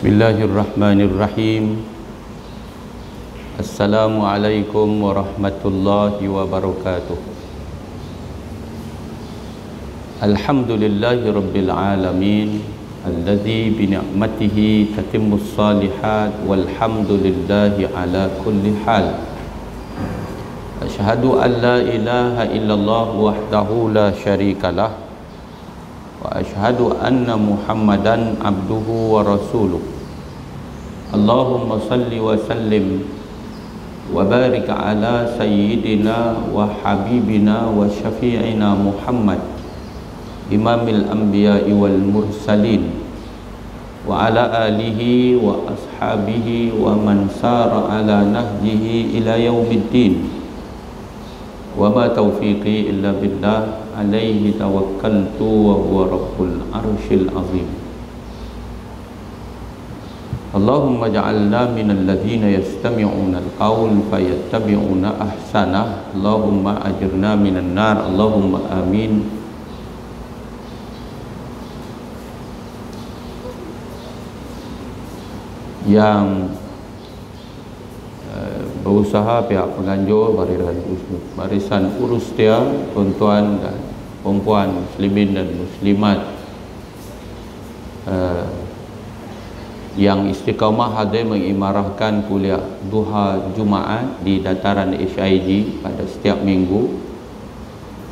Bismillahirrahmanirrahim. Assalamualaikum warahmatullahi wabarakatuh. Alhamdulillahi rabbil alamin, alladzi bi ni'matihi tatimmus salihat, walhamdulillahi ala kulli hal. Asyhadu an la ilaha illallah wahdahu la syarikalah, wa asyhadu anna Muhammadan abduhu wa rasuluh. Allahumma salli wa sallim wa barik ala sayyidina wa habibina wa syafi'ina Muhammad, imamil anbiya'i wal mursalin, wa ala alihi wa ashabihi wa man sara ala nahjihi ila yaumiddin. Wa ma taufiqi illa billah, alaihi tawakkaltu wa huwa rabbul arshil azim. Allahumma ja'alna minal ladzina yastami'una al-qawl fayattabi'una ahsanah. Allahumma ajirna minan nar, Allahumma amin. Yang berusaha pihak penganjur barisan urus dia, tuan-tuan dan perempuan muslimin dan muslimat yang istiqamah hadir mengimarahkan kuliah duha Jumaat di dataran HIG pada setiap minggu.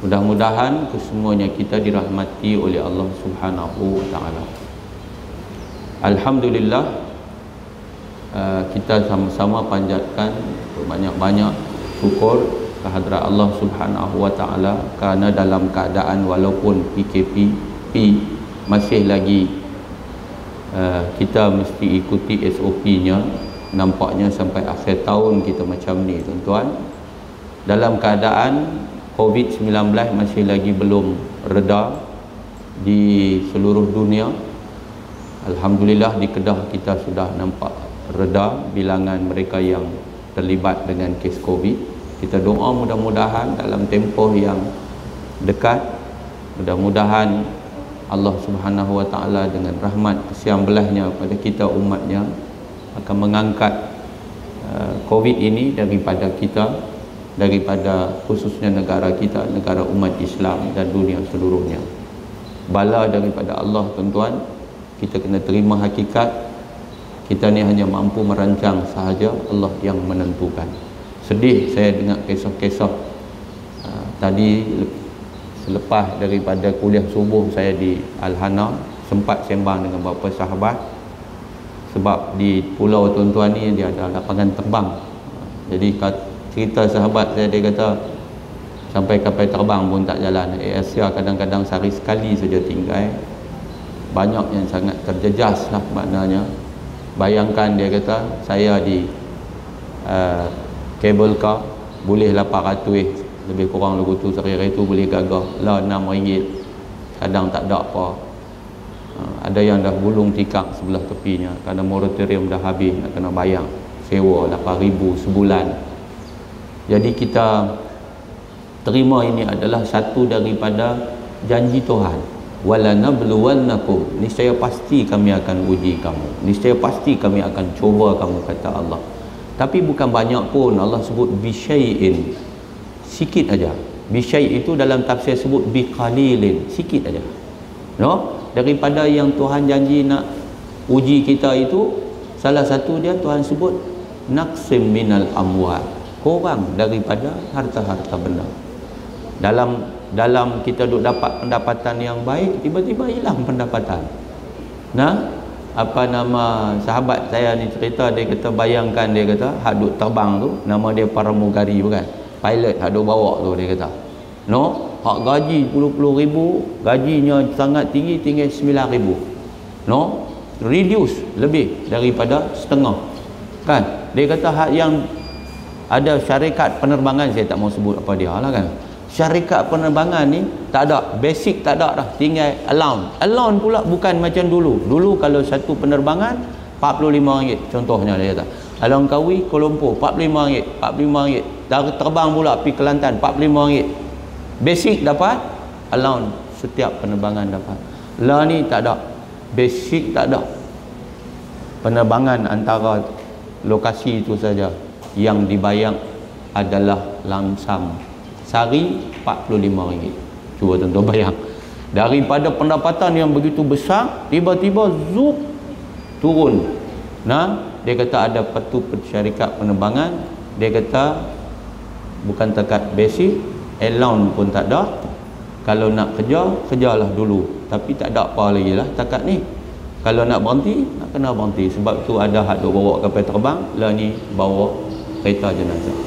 Mudah-mudahan kesemuanya kita dirahmati oleh Allah Subhanahu wa taala. Alhamdulillah, kita sama-sama panjatkan banyak-banyak syukur kehadrat Allah Subhanahu wa taala kerana dalam keadaan walaupun PKP masih lagi kita mesti ikuti SOP-nya. Nampaknya sampai akhir tahun kita macam ni, tuan-tuan. Dalam keadaan COVID-19 masih lagi belum reda di seluruh dunia. Alhamdulillah di Kedah kita sudah nampak reda bilangan mereka yang terlibat dengan kes COVID. Kita doa mudah-mudahan dalam tempoh yang dekat, mudah-mudahan Allah Subhanahu wa taala dengan rahmat kesiam belahnya pada kita umatnya akan mengangkat COVID ini daripada kita, daripada khususnya negara kita, negara umat Islam dan dunia seluruhnya. Bala daripada Allah, tuan-tuan. Kita kena terima hakikat kita ni hanya mampu merancang sahaja, Allah yang menentukan. Sedih saya dengar kisah-kisah tadi selepas daripada kuliah subuh saya di Al-Hana, sempat sembang dengan beberapa sahabat. Sebab di pulau tuan-tuan ni dia ada lapangan terbang. Jadi cerita sahabat saya, dia kata sampai kapal terbang pun tak jalan. Asia kadang-kadang sehari sekali saja tinggal. Banyak yang sangat terjejas lah maknanya. Bayangkan, dia kata saya di cable car boleh 800, lebih kurang lagu tu sehari tu boleh gagah lah RM6, kadang tak ada apa. Ada yang dah gulung tikar sebelah tepinya kerana moratorium dah habis, nak kena bayar sewa 8,000 sebulan. Jadi kita terima ini adalah satu daripada janji Tuhan. Wala nabluwannakum, niscaya pasti kami akan uji kamu, niscaya pasti kami akan cuba kamu, kata Allah. Tapi bukan banyak pun, Allah sebut bisyai'in, sikit aja. Bisyai' itu dalam tafsir sebut biqalilin, sikit aja. No? Daripada yang Tuhan janji nak uji kita itu, salah satu dia Tuhan sebut naqsim minal amwal, kurang daripada harta-harta benda. Dalam kita duk dapat pendapatan yang baik, tiba-tiba hilang pendapatan. Nah, apa nama sahabat saya ni cerita, dia kata bayangkan, dia kata hak duk terbang tu nama dia paramugari bukan, pilot hak duk bawa tu, dia kata no, hak gaji puluh ribu, gajinya sangat tinggi, tinggal 9,000, no, reduce lebih daripada setengah kan. Dia kata hak yang ada syarikat penerbangan, saya tak mau sebut apa dia lah kan, syarikat penerbangan ni tak ada, basic tak ada dah, tinggal allowance pula bukan macam dulu kalau satu penerbangan RM45 contohnya. Dia kata Alangkawi Kuala Lumpur RM45 terbang pula pergi Kelantan RM45, basic dapat, allowance setiap penerbangan dapat. Lah ni tak ada, basic tak ada, penerbangan antara lokasi itu saja yang dibayar adalah lamsam sehari RM45. Cuba tuan-tuan bayang, daripada pendapatan yang begitu besar tiba-tiba zup turun. Dia kata ada patu syarikat penerbangan, dia kata bukan takat basic, allowance pun tak ada, kalau nak kerja, kerjalah dulu, tapi tak ada apa lagi lah takat ni. Kalau nak berhenti, nak kena berhenti. Sebab tu ada hak duk bawa kapal terbang, lah ni bawa kereta jenazah.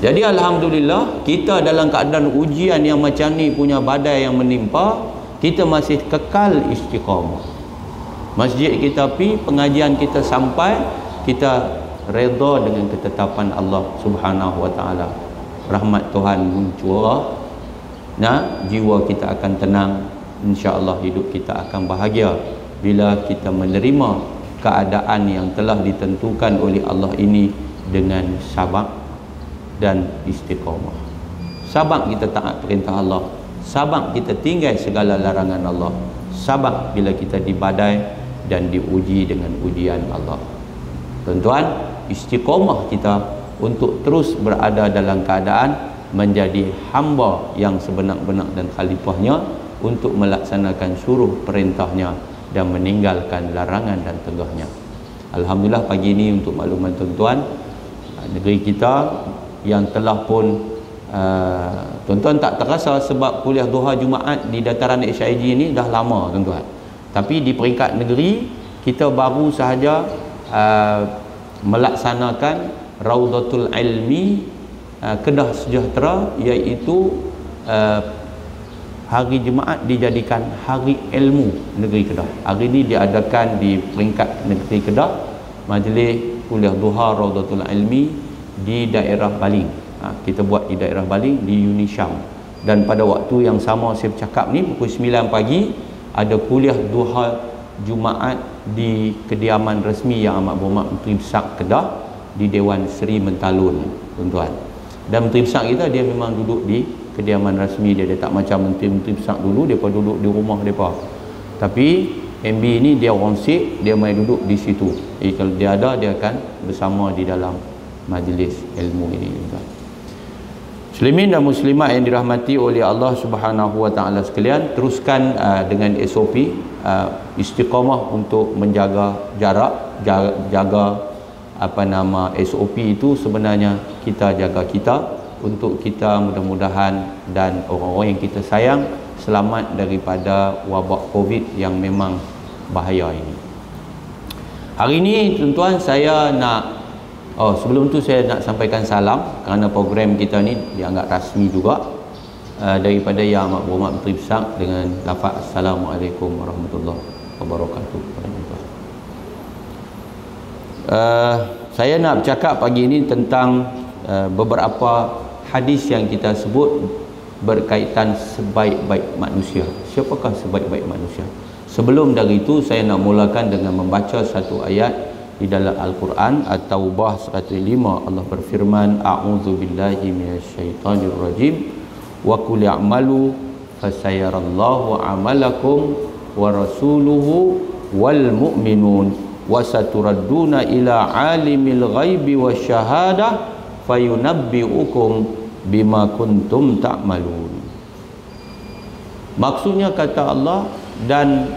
Jadi alhamdulillah, kita dalam keadaan ujian yang macam ni punya badai yang menimpa, kita masih kekal istiqamah. Masjid kita pi, pengajian kita sampai, kita redha dengan ketetapan Allah Subhanahu wa taala. Rahmat Tuhan mencurah, jiwa kita akan tenang, insya-Allah hidup kita akan bahagia bila kita menerima keadaan yang telah ditentukan oleh Allah ini dengan sabar dan istiqamah. Sabar kita taat perintah Allah, sabar kita tinggal segala larangan Allah, sabar bila kita dibadai dan diuji dengan ujian Allah. Tuan-tuan, istiqamah kita untuk terus berada dalam keadaan menjadi hamba yang sebenar-benar dan khalifahnya, untuk melaksanakan suruh perintahnya dan meninggalkan larangan dan tegahnya. Alhamdulillah pagi ini untuk makluman tuan-tuan, negeri kita yang telah pun tuan-tuan tak terasa sebab kuliah duha Jumaat di dataran HIG ini dah lama tuan-tuan. Tapi di peringkat negeri kita baru sahaja melaksanakan Raudatul Ilmi Kedah Sejahtera, iaitu hari Jumaat dijadikan hari ilmu negeri Kedah. Hari ini diadakan di peringkat negeri Kedah, majlis kuliah duha Raudatul Ilmi di daerah Baling. Kita buat di daerah Baling di Unisyam. Dan pada waktu yang sama saya bercakap ni, pukul 9 pagi ada kuliah duha Jumaat di kediaman rasmi Yang Amat Berhormat Menteri Besar Kedah di Dewan Seri Mentalun, tuan-tuan. Dan Menteri Besar kita dia memang duduk di kediaman rasmi dia tak macam menteri-menteri besar dulu depa duduk di rumah depa. Tapi MB ni dia orang sik, dia mai duduk di situ. Kalau dia ada, dia akan bersama di dalam majlis ilmu ini, tuan-tuan. Muslimin dan muslimat yang dirahmati oleh Allah Subhanahu wa taala sekalian, teruskan dengan SOP istiqamah untuk menjaga jarak, jaga SOP itu sebenarnya kita jaga kita, untuk kita mudah-mudahan dan orang-orang yang kita sayang selamat daripada wabak Covid yang memang bahaya ini. Hari ini tuan-tuan saya nak sebelum tu saya nak sampaikan salam, kerana program kita ni dianggap rasmi juga daripada Yang Amat Berhormat Menteri Besar dengan lafaz Assalamualaikum warahmatullahi wabarakatuh. Saya nak bercakap pagi ini tentang beberapa hadis yang kita sebut berkaitan sebaik-baik manusia. Siapakah sebaik-baik manusia? Sebelum dari itu saya nak mulakan dengan membaca satu ayat di dalam Al-Quran, At-Taubah 105. Allah berfirman, a'udzubillahi minasyaitonirrajim, wa qul i'malu fasayarallahu 'amalakum wa rasuluhu wal mu'minun wa saturadduna ila 'alimil ghaibi wasyahadah fayunabbi'ukum bima kuntum ta'malun. Maksudnya kata Allah, dan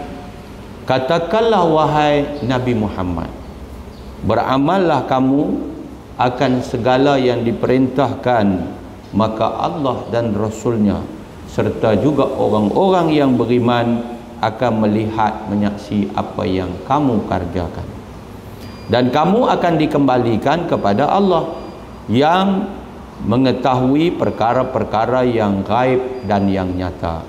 katakanlah wahai Nabi Muhammad, beramallah kamu akan segala yang diperintahkan, maka Allah dan Rasulnya serta juga orang-orang yang beriman akan melihat, menyaksi apa yang kamu kerjakan, dan kamu akan dikembalikan kepada Allah yang mengetahui perkara-perkara yang gaib dan yang nyata.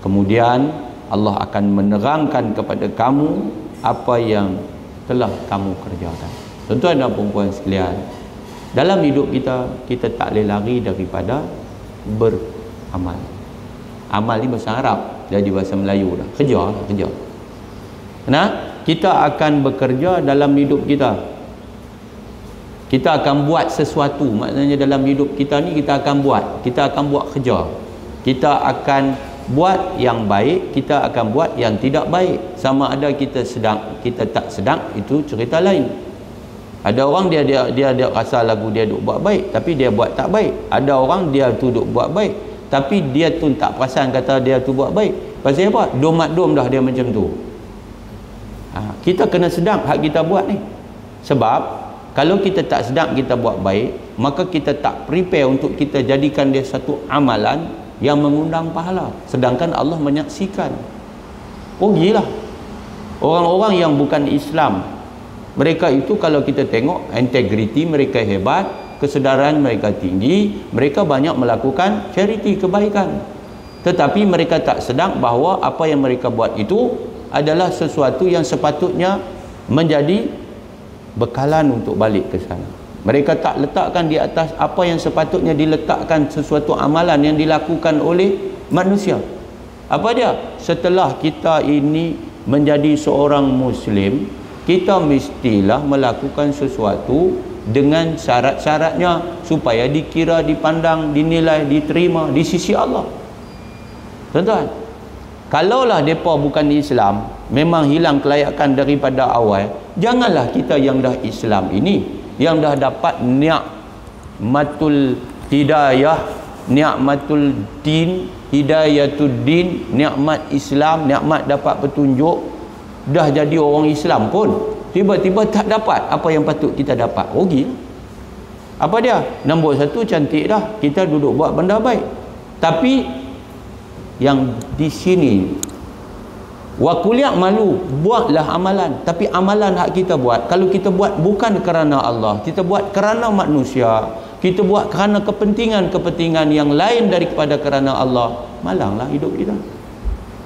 Kemudian Allah akan menerangkan kepada kamu apa yang telah kamu kerjakan. Tuan-tuan dan puan-puan sekalian, dalam hidup kita, kita tak boleh lari daripada beramal. Amal ni bahasa Arab, jadi bahasa Melayu dah. Kerja lah, kerja. Kita akan bekerja dalam hidup kita. Kita akan buat sesuatu, maknanya dalam hidup kita ni kita akan buat kerja. Kita akan buat yang baik, kita akan buat yang tidak baik. Sama ada kita sedang, kita tak sedang, itu cerita lain. Ada orang dia rasa lagu dia duk buat baik, tapi dia buat tak baik. Ada orang dia tu duk buat baik, tapi dia tu tak perasan kata dia tu buat baik. Pasal apa? Dom dah dia macam tu. Kita kena sedang hak kita buat ni. Sebab kalau kita tak sedang kita buat baik, maka kita tak prepare untuk kita jadikan dia satu amalan yang mengundang pahala. Sedangkan Allah menyaksikan. Rugilah. Orang-orang yang bukan Islam, mereka itu kalau kita tengok integriti mereka hebat, kesedaran mereka tinggi, mereka banyak melakukan charity, kebaikan. Tetapi mereka tak sedang bahawa apa yang mereka buat itu adalah sesuatu yang sepatutnya menjadi bekalan untuk balik ke sana. Mereka tak letakkan di atas apa yang sepatutnya diletakkan, sesuatu amalan yang dilakukan oleh manusia. Apa dia? Setelah kita ini menjadi seorang Muslim, kita mestilah melakukan sesuatu dengan syarat-syaratnya supaya dikira, dipandang, dinilai, diterima di sisi Allah. Tuan-tuan, kalaulah mereka bukan Islam, memang hilang kelayakan daripada awal, janganlah kita yang dah Islam ini, yang dah dapat ni'matul hidayah, ni'matul din, hidayatul din, nikmat Islam, nikmat dapat petunjuk, dah jadi orang Islam pun tiba-tiba tak dapat apa yang patut kita dapat. Rugi. Apa dia? Nombor satu, cantik dah, kita duduk buat benda baik, tapi yang di sini wa kuliah malu, buatlah amalan, tapi amalan hak kita buat, kalau kita buat bukan kerana Allah, kita buat kerana manusia, kita buat kerana kepentingan-kepentingan yang lain daripada kerana Allah, malanglah hidup kita.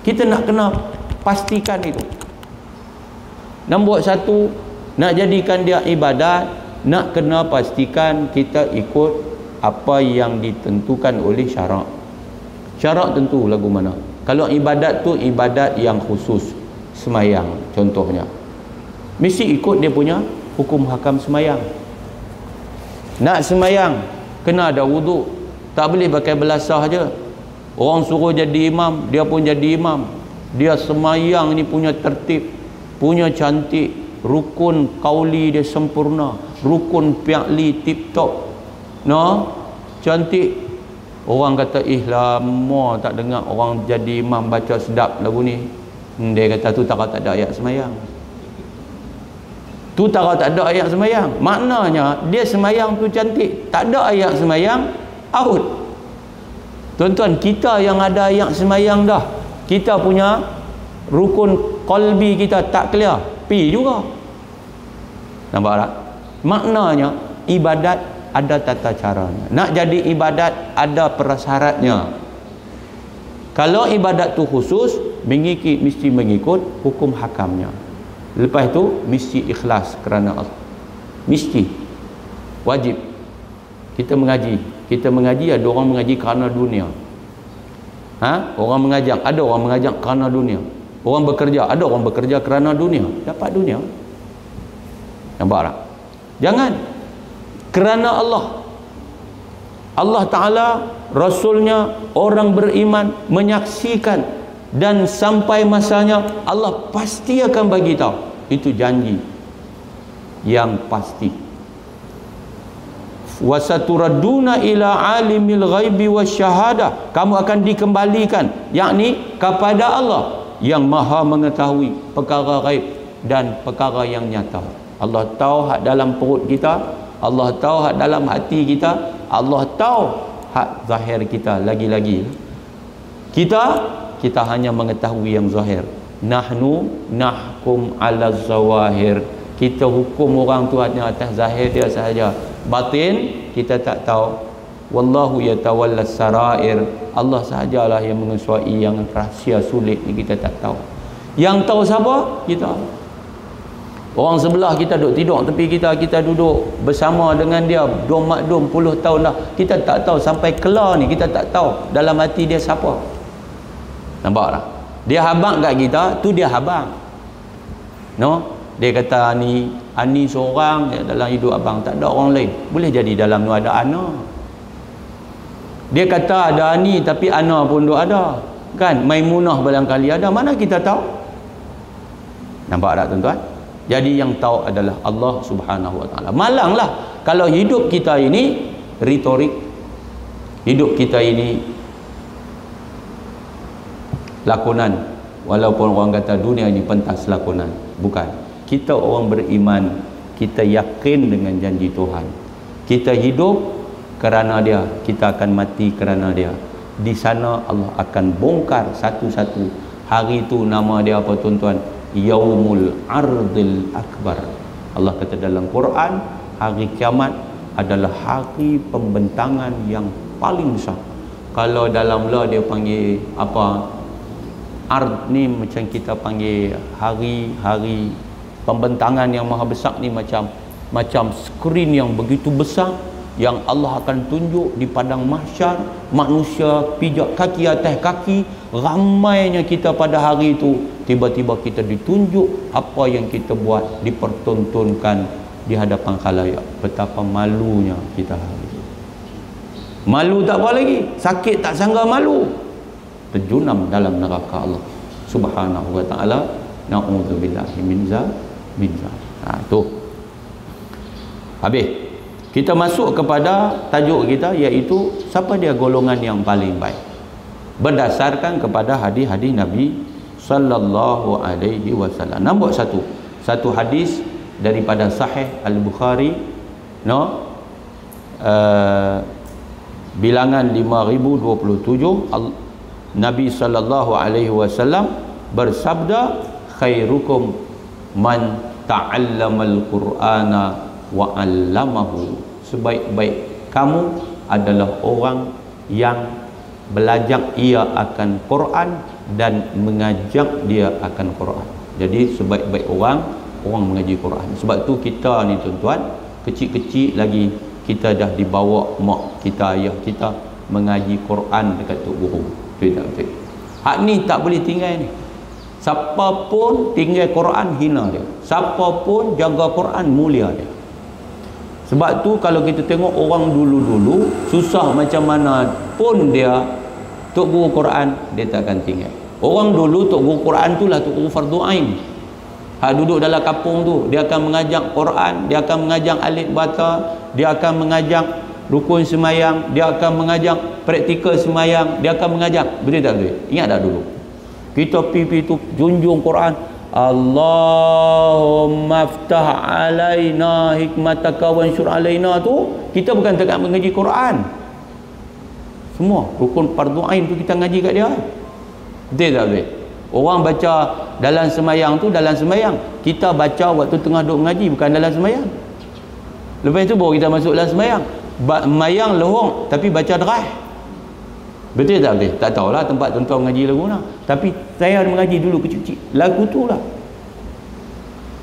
Kita nak kena pastikan itu. Nombor satu, nak jadikan dia ibadat, nak kena pastikan kita ikut apa yang ditentukan oleh syarak. Syarak tentu lagu mana. Kalau ibadat tu ibadat yang khusus, semayang contohnya, mesti ikut dia punya hukum hakam semayang. Nak semayang kena ada wuduk, tak boleh pakai belasah je. Orang suruh jadi imam, dia pun jadi imam, dia semayang ni punya tertib, punya cantik, rukun qauli dia sempurna, rukun fi'li tip top, no, cantik. Orang kata lama tak dengar orang jadi imam baca sedap lagu ni. Dia kata tu tak ada ayat semayang, tu tak ada ayat semayang. Maknanya dia semayang tu cantik, tak ada ayat semayang, out. Tuan-tuan, kita yang ada ayat semayang dah, kita punya rukun qalbi kita tak clear, pi juga. Nampak tak? Maknanya ibadat ada tata caranya. Nak jadi ibadat ada persyaratnya. Kalau ibadat tu khusus, mesti mengikut hukum hakamnya. Lepas tu mesti ikhlas kerana Allah. Mesti wajib. Kita mengaji, ada orang mengaji kerana dunia. Orang mengajak, ada orang mengajak kerana dunia. Orang bekerja, ada orang bekerja kerana dunia, dapat dunia. Nampak tak? Jangan. Kerana Allah Ta'ala, Rasulnya, orang beriman menyaksikan, dan sampai masanya Allah pasti akan bagi tahu. Itu janji yang pasti. Wasaturadduna ila alimil ghaibi wasyahadah, kamu akan dikembalikan, yakni kepada Allah yang maha mengetahui perkara ghaib dan perkara yang nyata. Allah tahu hak dalam perut kita, Allah tahu hak dalam hati kita, Allah tahu hak zahir kita. Lagi-lagi kita hanya mengetahui yang zahir. Nahnu nahkum ala zawahir, kita hukum orang tu hanya atas zahir dia sahaja, batin kita tak tahu. Wallahu yatawalla sarair, Allah sahajalah yang mengesuai yang rahsia sulit ni, kita tak tahu. Yang tahu siapa? Kita. Orang sebelah kita duduk tidur tepi kita duduk bersama dengan dia dom puluh tahun dah, kita tak tahu sampai kelar ni, kita tak tahu dalam hati dia siapa. Nampak tak? Dia habang kat kita, tu dia habang, no? Dia kata ani seorang dalam hidup abang, tak ada orang lain. Boleh jadi dalam tu ada ana. Dia kata ada ani, tapi ana pun duk ada. Kan Maimunah barangkali ada, mana kita tahu? Nampak tak tuan-tuan? Jadi yang tahu adalah Allah Subhanahu wa taala. Malanglah kalau hidup kita ini retorik, hidup kita ini lakonan. Walaupun orang kata dunia ini pentas lakonan, bukan. Kita orang beriman, kita yakin dengan janji Tuhan. Kita hidup kerana dia, kita akan mati kerana dia. Di sana Allah akan bongkar satu-satu. Hari itu nama dia apa tuan-tuan? Yaumul Ardil Akbar. Allah kata dalam Quran, hari kiamat adalah hari pembentangan yang paling besar. Kalau dalam law dia panggil apa, ard ni macam kita panggil hari pembentangan yang maha besar ni, macam skrin yang begitu besar yang Allah akan tunjuk di padang mahsyar. Manusia pijak kaki atas kaki, ramainya kita pada hari itu. Tiba-tiba kita ditunjuk apa yang kita buat, dipertontonkan di hadapan khalayak. Betapa malunya kita hari itu. Malu tak apa lagi, sakit tak sangka malu, terjunam dalam neraka Allah Subhanahu wa taala. Na'udzubillahi min zalik. Tu habis. Kita masuk kepada tajuk kita, iaitu siapa dia golongan yang paling baik, berdasarkan kepada hadis-hadis Nabi sallallahu alaihi wasallam. Nombor satu hadis daripada Sahih Al-Bukhari, bilangan 5027. Nabi sallallahu alaihi wasallam bersabda, khairukum man ta'allamal Qur'ana wa 'allamahu. Sebaik-baik kamu adalah orang yang belajar ia akan Quran dan mengajak dia akan Quran. Jadi sebaik-baik orang mengaji Quran. Sebab tu kita ni tuan-tuan, kecil-kecil lagi kita dah dibawa mak kita, ayah kita mengaji Quran dekat tok guru. Betul tak betul? Hak ni tak boleh tinggal ni. Siapa pun tinggal Quran hina dia. Siapa pun jaga Quran mulia dia. Sebab tu kalau kita tengok orang dulu-dulu susah macam mana pun dia, tok guru Quran dia tak akan tinggal. Orang dulu tok guru Quran tu lah tok guru fardu ain. Hak duduk dalam kampung tu, dia akan mengajak Quran, dia akan mengajak alif bata, dia akan mengajak rukun semayang, dia akan mengajak praktikal semayang, dia akan mengajak. Betul tak betul? Ingat tak dulu? Kita pergi tu junjung Quran, Allahumma aftah alaina hikmataka wansyur alaina, tu kita bukan dekat mengaji Quran. Semua rukun fardu ain tu kita ngaji kat dia. Betul tak betul? Orang baca dalam semayang tu dalam semayang, kita baca waktu tengah duduk mengaji, bukan dalam semayang. Lepas tu baru kita masuk dalam semayang. Semayang lohong tapi baca derah. Betul tak betul? Tak tahulah tempat tuan-tuan mengaji lagu mana. Tapi saya mengaji dulu kecil-kecil, lagu tu lah.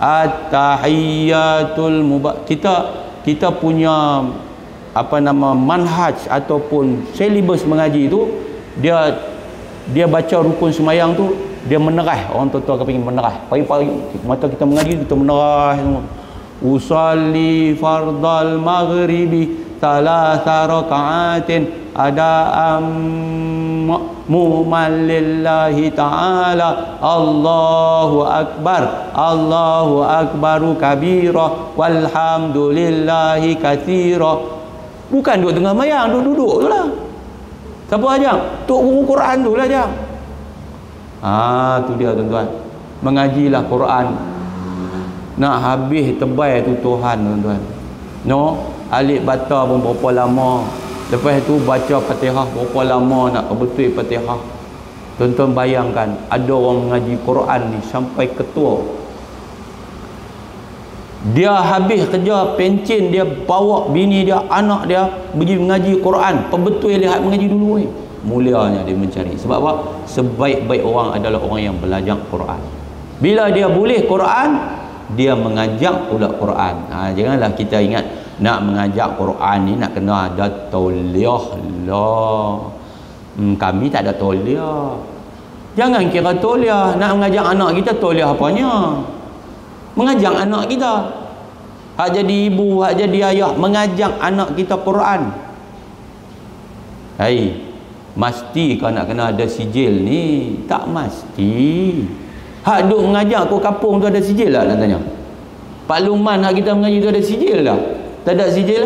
At-tahiyyatul kita punya manhaj ataupun silibus mengaji tu, dia baca rukun semayang tu, dia menerah. Orang tua-tua akan pengen menerah. Pagi-pagi mata kita mengaji, kita menerah semua. Usalli fardal maghribi thalatha raka'atin ada'am ma'muman lillahi ta'ala, Allahu akbaru kabira walhamdulillahi katsira. Bukan duduk tengah mayang, duduk tu lah. Siapa ajak? Tok guru Quran tu lah ajak. Tu dia tuan-tuan, mengajilah Quran. Nak habis tebal tu Tuhan tuan-tuan. Alif bata pun berapa lama. Lepas tu baca Fatihah berapa lama nak betul Fatihah. Tuan-tuan bayangkan, ada orang mengaji Quran ni sampai ketua. Dia habis kerja pencen, dia bawa bini dia, anak dia pergi mengaji Quran. Pembetul lihat mengaji dulu ni. Mulianya dia mencari. Sebab apa? Sebaik-baik orang adalah orang yang belajar Quran. Bila dia boleh Quran, dia mengajak pula Quran. Janganlah kita ingat nak mengajak Quran ni nak kena ada tauliah lah. Kami tak ada tauliah. Jangan kira tauliah. Nak mengajak anak kita, tauliah apanya? Mengajak anak kita, hak jadi ibu, hak jadi ayah, mengajak anak kita Quran. Mesti kau nak kena ada sijil ni? Tak mesti. Hak duk mengajar kau kampung tu ada sijil tak, nak tanya? Pak Luman hak kita mengaji tu ada sijil tak? Tak ada sijil.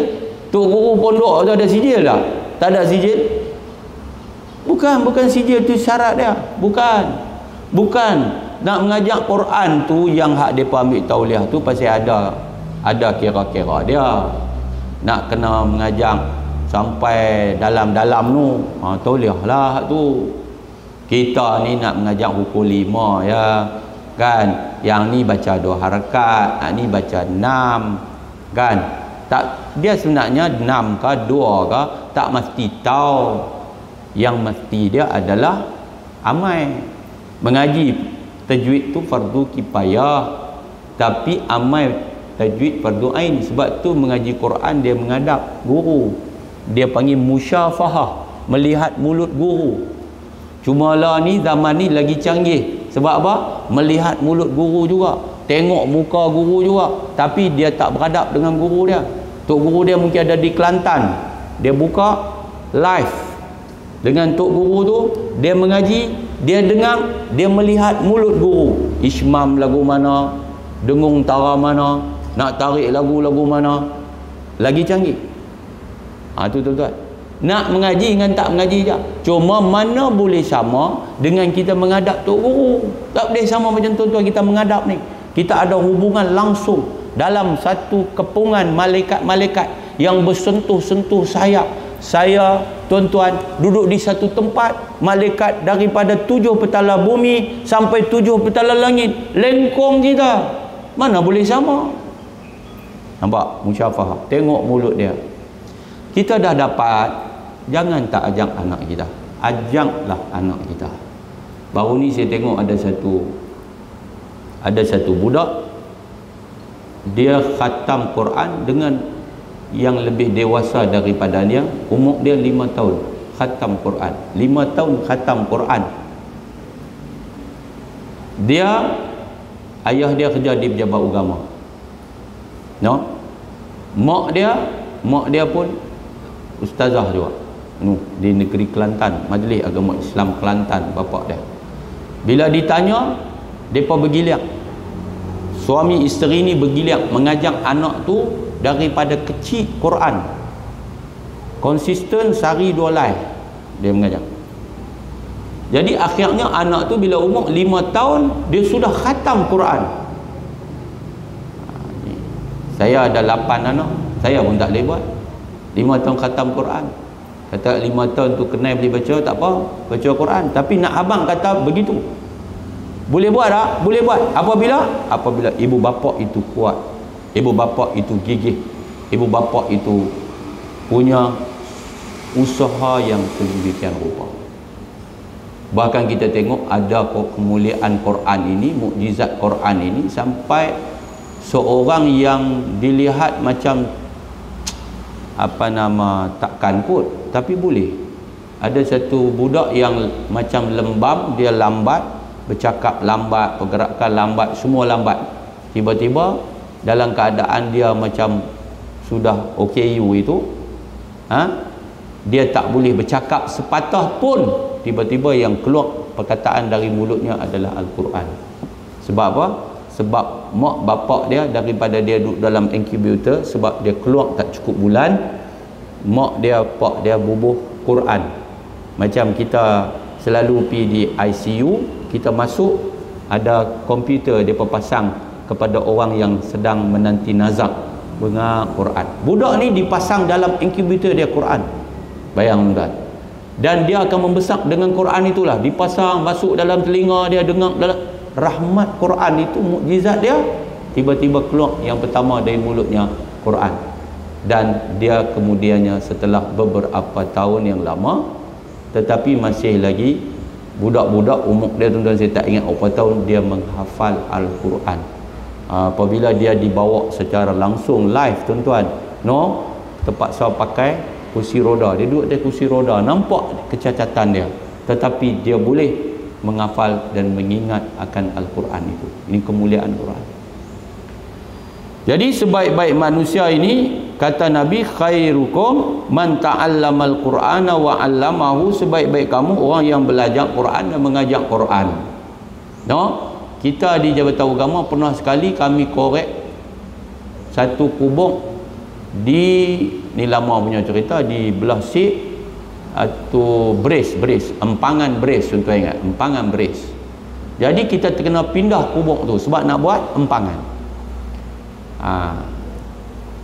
Tok guru pondok tu ada sijil tak? Tak ada sijil. Bukan sijil tu syarat dia. Bukan nak mengajar Quran tu yang hak depa ambil tauliah tu pasal ada kira-kira dia. Nak kena mengajar sampai dalam-dalam tu, tauliah lah tu. Kita ni nak mengajar hukum 5 ya kan, yang ni baca 2 harakat, ni baca 6 kan. Tak, dia sebenarnya 6 ke 2 ke tak mesti tahu. Yang mesti dia adalah amal. Mengaji tajwid tu fardu kifayah, tapi amal tajwid fardu ain. Sebab tu mengaji Quran dia menghadap guru, dia panggil musyafahah, melihat mulut guru. Cuma lah ni zaman ni lagi canggih. Sebab apa? Melihat mulut guru juga, tengok muka guru juga, tapi dia tak berhadap dengan guru dia. Tok guru dia mungkin ada di Kelantan, dia buka live dengan tok guru tu, dia mengaji, dia dengar, dia melihat mulut guru. Ismam lagu mana, dengung tara mana, nak tarik lagu-lagu mana. Lagi canggih. Tu tuan-tuan. Nak mengaji dengan tak mengaji je. Cuma mana boleh sama dengan kita menghadap tok guru. Tak boleh sama macam tuan-tuan kita menghadap ni. Kita ada hubungan langsung dalam satu kepungan malaikat-malaikat yang bersentuh-sentuh sayap. Saya, tuan-tuan, duduk di satu tempat, malaikat daripada 7 petala bumi sampai 7 petala langit lengkong kita. Mana boleh sama? Nampak? Musyafahah. Tengok mulut dia. Kita dah dapat, jangan tak ajak anak kita. Ajaklah anak kita. Baru ni saya tengok ada satu budak, dia khatam Quran dengan yang lebih dewasa daripada dia. Umur dia 5 tahun khatam Quran. 5 tahun khatam Quran. Ayah dia kerja di pejabat agama. Mak dia pun ustazah juga. Di negeri Kelantan, Majlis Agama Islam Kelantan bapak dia. Bila ditanya, depa bergiliang. Suami isteri ni bergiliang mengajak anak tu daripada kecil Quran. Konsisten sehari 2 live dia mengajar. Jadi akhirnya anak tu bila umur 5 tahun dia sudah khatam Quran. Saya ada 8 anak, saya pun tak boleh buat. 5 tahun khatam Quran. Kata 5 tahun tu kenal boleh baca, tak apa, baca Quran. Tapi nak abang kata begitu. Boleh buat tak? Boleh buat. Apabila ibu bapa itu kuat, ibu bapa itu gigih, ibu bapa itu punya usaha yang sedemikian rupa. Bahkan kita tengok ada kemuliaan Quran ini, mukjizat Quran ini, sampai seorang yang dilihat macam takkan kot, tapi boleh. Ada satu budak yang macam lembam, dia lambat, bercakap lambat, pergerakan lambat, semua lambat. Tiba-tiba dalam keadaan dia macam sudah OKU itu, dia tak boleh bercakap sepatah pun, tiba-tiba yang keluar perkataan dari mulutnya adalah Al-Quran. Sebab apa? Sebab mak bapak dia, daripada dia duduk dalam incubator, sebab dia keluar tak cukup bulan, mak dia, pak dia bubuh Quran. Macam kita selalu pergi di ICU, kita masuk, ada komputer dia pasang kepada orang yang sedang menanti nazak, dengar Quran. Budak ni dipasang dalam incubator dia Quran. Bayang tuan. Dan dia akan membesar dengan Quran itulah, dipasang masuk dalam telinga dia, dengar dalam rahmat Quran itu, mukjizat dia. Tiba-tiba keluar yang pertama dari mulutnya Quran. Dan dia kemudiannya setelah beberapa tahun yang lama, tetapi masih lagi budak-budak, umur dia tuan-tuan saya tak ingat berapa tahun, dia menghafal Al-Quran. Apabila dia dibawa secara langsung live tuan-tuan, terpaksa pakai kursi roda, dia duduk di kursi roda, nampak kecacatan dia, tetapi dia boleh menghafal dan mengingat akan Al-Quran itu. Ini kemuliaan Quran. Jadi sebaik-baik manusia ini, kata Nabi, khairukum man ta'allamal Qur'ana wa 'allamahu, sebaik-baik kamu orang yang belajar Quran dan mengajar Quran. No? Kita di Jabatan Agama pernah sekali kami korek satu kubur di, ni lama punya cerita, di belah Sik atau Bres, empangan Bres, tuan ingat, empangan Bres. Jadi kita terkena pindah kubur tu sebab nak buat empangan.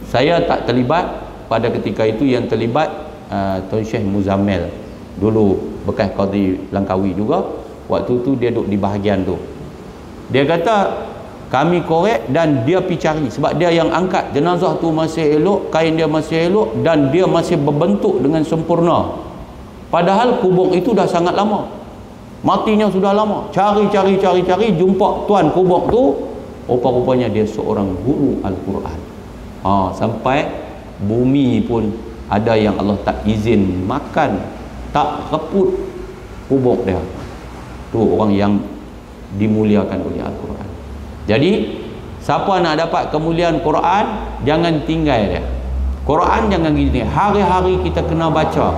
Saya tak terlibat pada ketika itu, yang terlibat Tuan Syekh Muzammil, dulu bekas Qadi Langkawi juga. Waktu tu dia duduk di bahagian tu. Dia kata kami korek dan dia pergi cari, sebab dia yang angkat jenazah tu masih elok, kain dia masih elok dan dia masih berbentuk dengan sempurna. Padahal kubur itu dah sangat lama, matinya sudah lama. Cari jumpa tuan kubur tu, rupa-rupanya dia seorang guru Al-Quran. Sampai bumi pun ada yang Allah tak izin makan, tak reput kubur dia. Tu orang yang dimuliakan oleh Al-Quran. Jadi siapa nak dapat kemuliaan Quran, jangan tinggal dia. Quran jangan gini, hari-hari kita kena baca.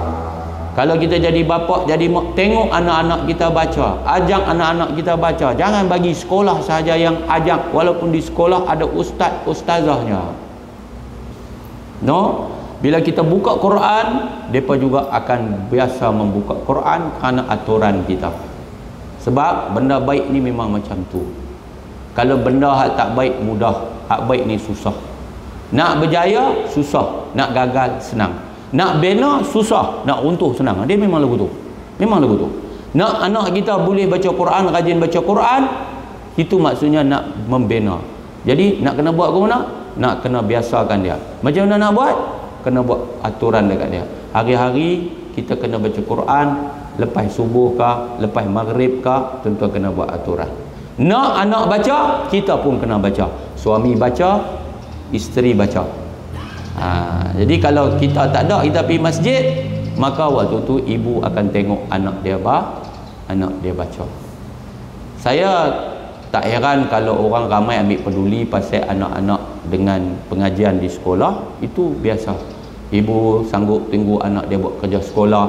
Kalau kita jadi bapa, jadi mak, tengok anak-anak kita baca, ajak anak-anak kita baca. Jangan bagi sekolah sahaja yang ajak, walaupun di sekolah ada ustaz, ustazahnya. No, bila kita buka Quran, mereka juga akan biasa membuka Quran kerana aturan kita. Sebab benda baik ni memang macam tu. Kalau benda hak tak baik mudah, hak baik ni susah. Nak berjaya susah, nak gagal senang. Nak bina susah, nak runtuh senang. Dia memang lagu tu. Memang lagu tu. Nak anak kita boleh baca Quran, rajin baca Quran, itu maksudnya nak membina. Jadi nak kena buat ke mana? Nak kena biasakan dia. Macam mana nak buat? Kena buat aturan dekat dia. Hari-hari kita kena baca Quran, lepas subuh kah, lepas maghrib kah, tentu kena buat aturan. Nak anak baca, kita pun kena baca. Suami baca, isteri baca. Jadi kalau kita tak ada, kita pergi masjid, maka waktu tu ibu akan tengok anak dia baca. Saya tak heran kalau orang ramai ambil peduli pasal anak-anak dengan pengajian di sekolah. Itu biasa. Ibu sanggup tunggu anak dia buat kerja sekolah,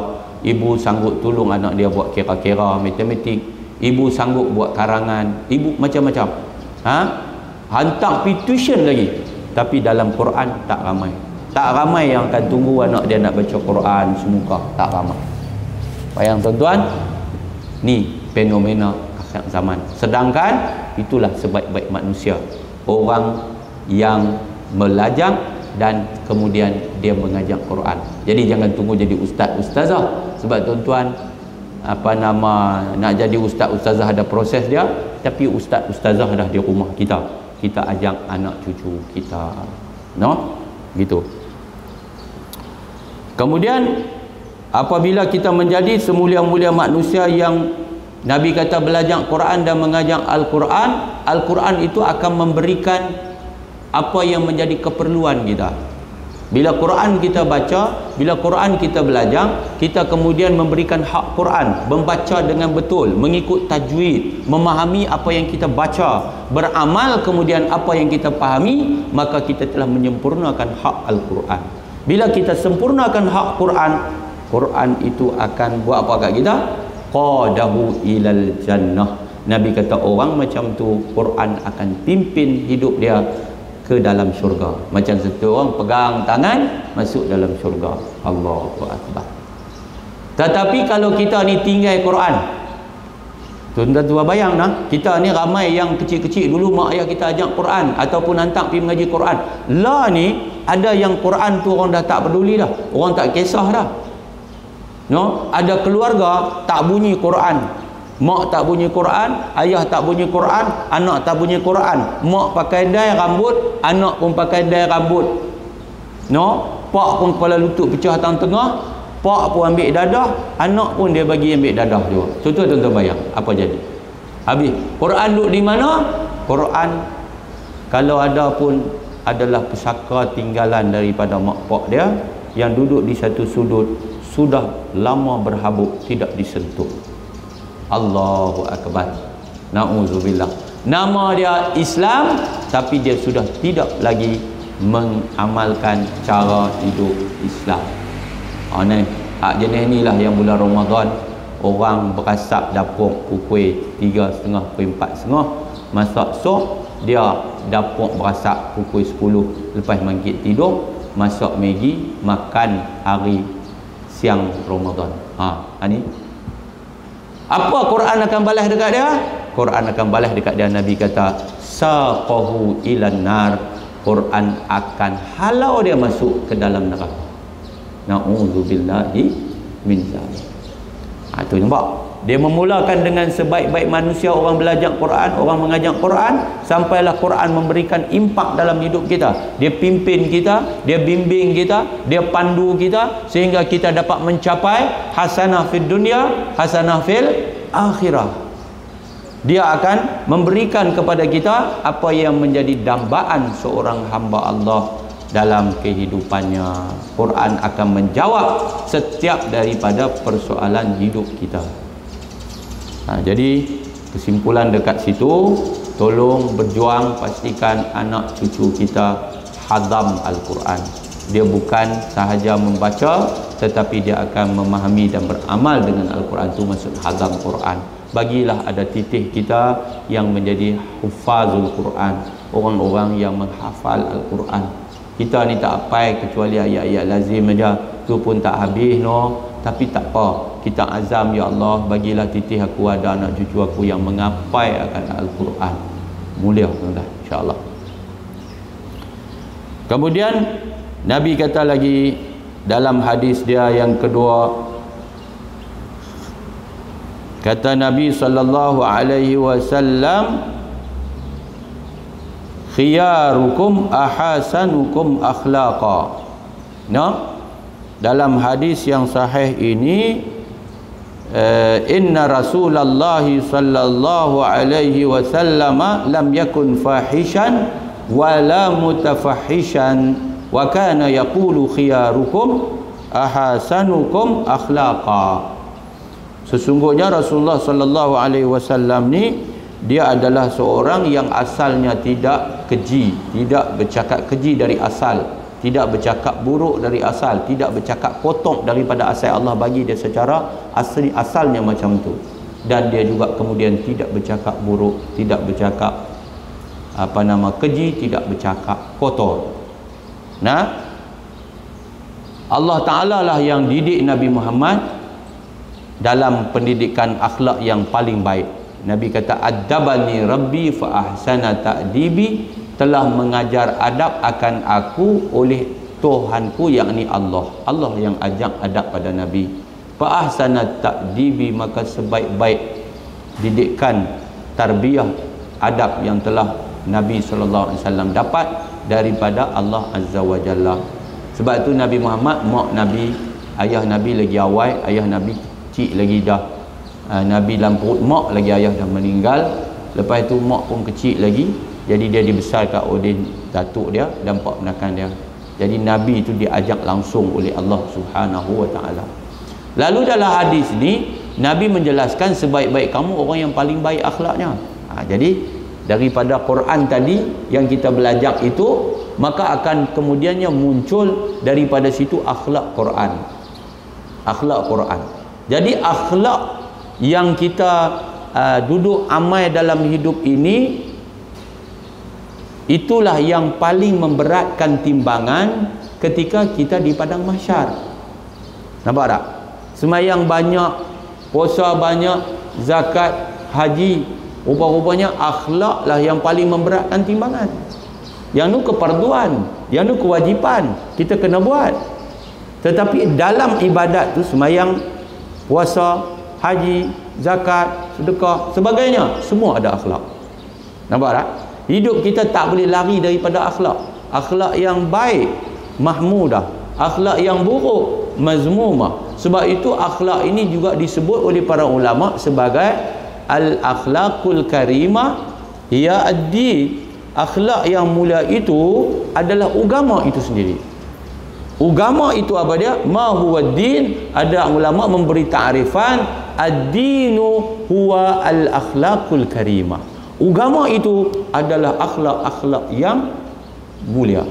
ibu sanggup tolong anak dia buat kira-kira matematik, ibu sanggup buat karangan, ibu macam-macam. Hantar pergi tuition lagi. Tapi dalam Quran tak ramai. Tak ramai yang akan tunggu anak dia nak baca Quran semuka. Tak ramai. Bayang tuan-tuan, ni fenomena akhir zaman. Sedangkan itulah sebaik-baik manusia, orang yang belajar dan kemudian dia mengajar Quran. Jadi jangan tunggu jadi ustaz ustazah. Sebab tuan-tuan, nak jadi ustaz ustazah ada proses dia, tapi ustaz ustazah dah di rumah kita. Kita ajak anak cucu kita. No? Gitu. Kemudian apabila kita menjadi semulia-mulia manusia yang Nabi kata belajar Quran dan mengajar Al-Quran, Al-Quran itu akan memberikan apa yang menjadi keperluan kita. Bila Quran kita baca, bila Quran kita belajar, kita kemudian memberikan hak Quran, membaca dengan betul, mengikut tajwid, memahami apa yang kita baca, beramal kemudian apa yang kita pahami, maka kita telah menyempurnakan hak Al-Quran. Bila kita sempurnakan hak Quran, Quran itu akan buat apa kat kita? Qadahu ilal jannah. Nabi kata orang macam tu, Quran akan pimpin hidup dia ke dalam syurga. Macam satu orang pegang tangan masuk dalam syurga. Allahu Akbar. Tetapi kalau kita ni tinggal Quran, tuan-tuan bayang nah, kita ni ramai yang kecil-kecil dulu mak ayah kita ajak Quran ataupun hantar pergi mengaji Quran. Lah ni ada yang Quran tu orang dah tak peduli dah. Orang tak kisah dah. No, ada keluarga tak bunyi Quran. Mak tak bunyi Quran, ayah tak bunyi Quran, anak tak bunyi Quran. Mak pakai dai rambut, anak pun pakai dai rambut. No, pak pun kepala lutut pecah tengah, pak pun ambil dadah, anak pun dia bagi ambil dadah juga. Tuan-tuan bayang apa jadi? Habis Quran duduk di mana? Quran kalau ada pun adalah pusaka tinggalan daripada mak pak dia yang duduk di satu sudut, sudah lama berhabuk tidak disentuh. Allahu Akbar. Na'udzubillah. Nama dia Islam, tapi dia sudah tidak lagi mengamalkan cara hidup Islam. Ni jenis ni lah yang bulan Ramadan orang berasap dapur pukul 3.30 pukul 4.30, masak sup dia dapur berasap pukul 10 lepas maghrib tidur, masak Maggi, makan hari siang Ramadan. Ni apa Quran akan balas dekat dia? Quran akan balas dekat dia. Nabi kata saqahu ilan nar, Quran akan halau dia masuk ke dalam neraka. Na'udzubillahi min zalik. Tu nampak, dia memulakan dengan sebaik-baik manusia orang belajar Quran, orang mengajar Quran, sampailah Quran memberikan impak dalam hidup kita. Dia pimpin kita, dia bimbing kita, dia pandu kita sehingga kita dapat mencapai hasanah fid dunya, hasanah fil akhirah. Dia akan memberikan kepada kita apa yang menjadi dambaan seorang hamba Allah dalam kehidupannya. Quran akan menjawab setiap daripada persoalan hidup kita. Jadi kesimpulan dekat situ, tolong berjuang pastikan anak cucu kita hadam Al-Quran. Dia bukan sahaja membaca, tetapi dia akan memahami dan beramal dengan Al-Quran. Itu maksud hadam Quran. Bagilah ada titih kita yang menjadi hufazul Quran, orang-orang yang menghafal Al-Quran. Kita ni tak apai kecuali ayat-ayat lazim aja, tu pun tak habis tapi tak apa, kita azam, ya Allah bagilah titih aku ada anak cucu aku yang mengapai akan Al-Quran. Mulia tuan-tuan, insya-Allah. Kemudian Nabi kata lagi dalam hadis dia yang kedua, kata Nabi sallallahu alaihi wasallam, khiyarukum ahasanukum akhlaqa. Dalam hadis yang sahih ini, inna Rasulullah sallallahu alaihi wasallam lam yakun fahishan wala mutafahishan wa kana yaqulu khiyarukum ahasanukum akhlaqa. Sesungguhnya Rasulullah sallallahu alaihi wasallam ni dia adalah seorang yang asalnya tidak keji, tidak bercakap keji dari asal, tidak bercakap buruk dari asal, tidak bercakap kotor daripada asal. Allah bagi dia secara asalnya macam tu. Dan dia juga kemudian tidak bercakap buruk, tidak bercakap keji, tidak bercakap kotor. Allah Ta'ala lah yang didik Nabi Muhammad dalam pendidikan akhlak yang paling baik. Nabi kata adabani rabbi fa ahsana ta'dibi, telah mengajar adab akan aku oleh Tuhanku, yakni Allah. Allah yang ajak adab pada Nabi. Fa ahsana ta'dibi, maka sebaik-baik didikan tarbiyah adab yang telah Nabi SAW dapat daripada Allah Azza wa Jalla. Sebab itu Nabi Muhammad, mak Nabi, ayah Nabi lagi awal, ayah Nabi kecil lagi dah. Nabi dalam perut mak lagi ayah dah meninggal. Lepas itu mak pun kecil lagi, jadi dia dibesarkan oleh datuk dia dan pak penakan dia. Jadi Nabi itu diajak langsung oleh Allah Subhanahu wa Ta'ala. Lalu dalam hadis ni Nabi menjelaskan sebaik-baik kamu orang yang paling baik akhlaknya. Jadi daripada Quran tadi yang kita belajar itu, maka akan kemudiannya muncul daripada situ akhlak Quran. Akhlak Quran. Jadi akhlak yang kita duduk amai dalam hidup ini, itulah yang paling memberatkan timbangan ketika kita di padang mahsyar. Nampak tak? Semayang banyak, puasa banyak, zakat, haji, rupa-rupanya akhlak lah yang paling memberatkan timbangan. Yang tu keperluan, yang tu kewajipan kita kena buat. Tetapi dalam ibadat tu, semayang, puasa, haji, zakat, sedekah, sebagainya, semua ada akhlak. Nampak tak? Hidup kita tak boleh lari daripada akhlak. Akhlak yang baik mahmudah, akhlak yang buruk mazmumah. Sebab itu akhlak ini juga disebut oleh para ulama sebagai al-akhlaqul karimah ya ad-din. Akhlak yang mulia itu adalah agama itu sendiri. Agama itu apa dia? Ma huwa din. Ada ulama memberi ta'rifan, ad-dinu huwa al-akhlaqul karimah. Agama itu adalah akhlak-akhlak yang mulia.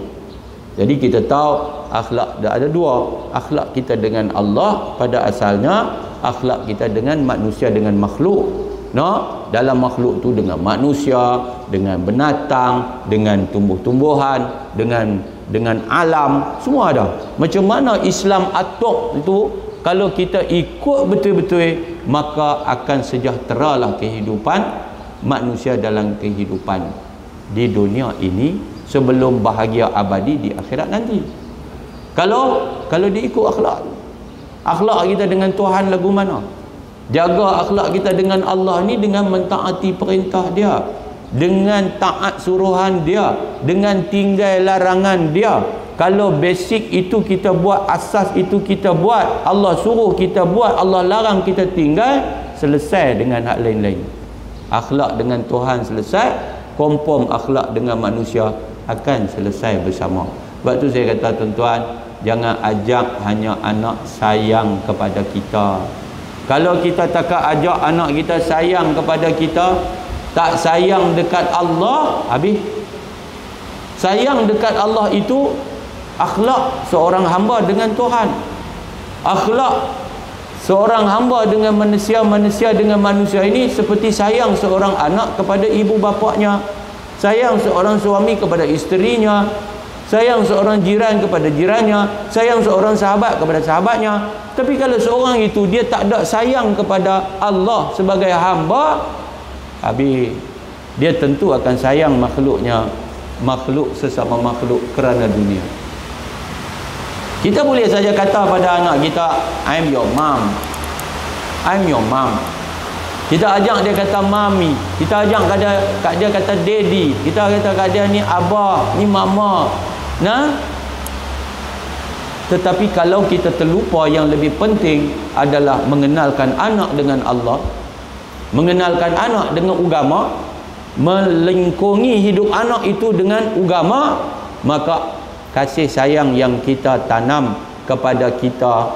Jadi kita tahu akhlak ada dua, akhlak kita dengan Allah pada asalnya, akhlak kita dengan manusia, dengan makhluk. No, dalam makhluk tu dengan manusia, dengan binatang, dengan tumbuh-tumbuhan, dengan alam, semua ada. Macam mana Islam atur itu, kalau kita ikut betul-betul, maka akan sejahteralah kehidupan manusia dalam kehidupan di dunia ini sebelum bahagia abadi di akhirat nanti. Kalau dia ikut akhlak kita dengan Tuhan lagu mana? Jaga akhlak kita dengan Allah ni dengan mentaati perintah dia, dengan taat suruhan dia, dengan tinggal larangan dia. Kalau basic itu kita buat, asas itu kita buat, Allah suruh kita buat, Allah larang kita tinggal, selesai dengan hak lain-lain. Akhlak dengan Tuhan selesai, konform akhlak dengan manusia akan selesai bersama. Sebab tu saya kata tuan-tuan, jangan ajak hanya anak sayang kepada kita. Kalau kita takkan ajak anak kita sayang kepada kita, tak sayang dekat Allah, habis. Sayang dekat Allah itu akhlak seorang hamba dengan Tuhan. Akhlak seorang hamba dengan manusia dengan manusia ini seperti sayang seorang anak kepada ibu bapaknya, sayang seorang suami kepada isterinya, sayang seorang jiran kepada jirannya, sayang seorang sahabat kepada sahabatnya. Tapi kalau seorang itu dia tak ada sayang kepada Allah sebagai hamba, habis dia tentu akan sayang makhluknya, makhluk sesama makhluk kerana dunia. Kita boleh saja kata pada anak kita, I'm your mom, I'm your mom. Kita ajak dia kata mami, kita ajak kat dia kata daddy, kita kata kat dia ni abah, ni mama. Nah, tetapi kalau kita terlupa yang lebih penting adalah mengenalkan anak dengan Allah, mengenalkan anak dengan agama, melingkungi hidup anak itu dengan agama, maka kasih sayang yang kita tanam kepada kita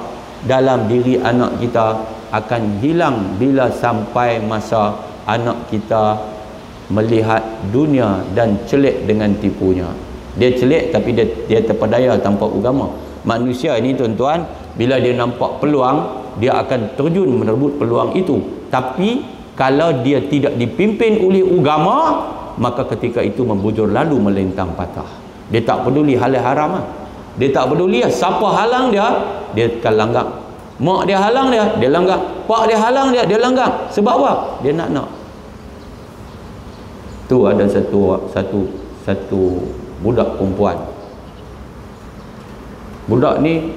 dalam diri anak kita akan hilang bila sampai masa anak kita melihat dunia dan celik dengan tipunya. Dia celik tapi dia terpedaya tanpa agama. Manusia ini tuan-tuan, bila dia nampak peluang, dia akan terjun merebut peluang itu. Tapi kalau dia tidak dipimpin oleh agama, maka ketika itu membujur lalu melintang patah. Dia tak peduli hal haram. Dia tak peduli siapa halang dia akan langgar. Mak dia halang dia langgar. Pak dia halang dia langgar. Sebab apa? Dia nak. Tu ada satu budak perempuan. Budak ni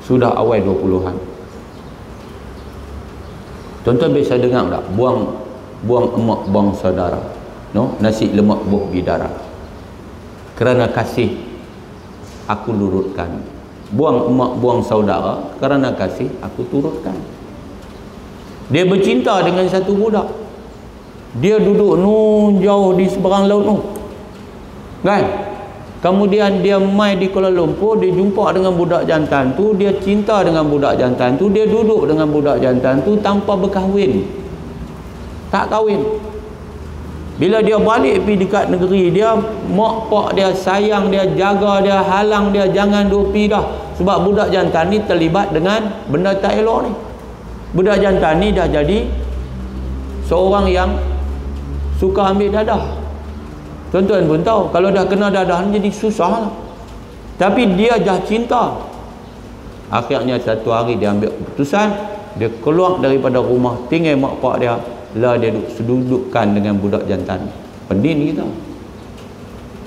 sudah awal 20-an. Tuan-tuan biasa dengar tak? Buang emak, buang saudara. No? Nasi lemak buah bidara. Kerana kasih aku lurutkan. Buang emak, buang saudara, kerana kasih aku turutkan. Dia bercinta dengan satu budak. Dia duduk jauh di seberang laut tu. Kan? Kemudian dia mai di Kuala Lumpur, dia jumpa dengan budak jantan tu, dia cinta dengan budak jantan tu, dia duduk dengan budak jantan tu tanpa berkahwin. Tak kahwin. Bila dia balik pergi dekat negeri dia, mak pak dia sayang dia, jaga dia, halang dia jangan duk pi dah. Sebab budak jantan ni terlibat dengan benda tak elok ni. Budak jantan ni dah jadi seorang yang suka ambil dadah. Tuan-tuan pun tahu, kalau dah kena dadah ni jadi susah lah. Tapi dia dah cinta. Akhirnya satu hari dia ambil keputusan, dia keluar daripada rumah, tinggal mak pak dia, lah dia sedudukkan dengan budak jantan. Penin kita.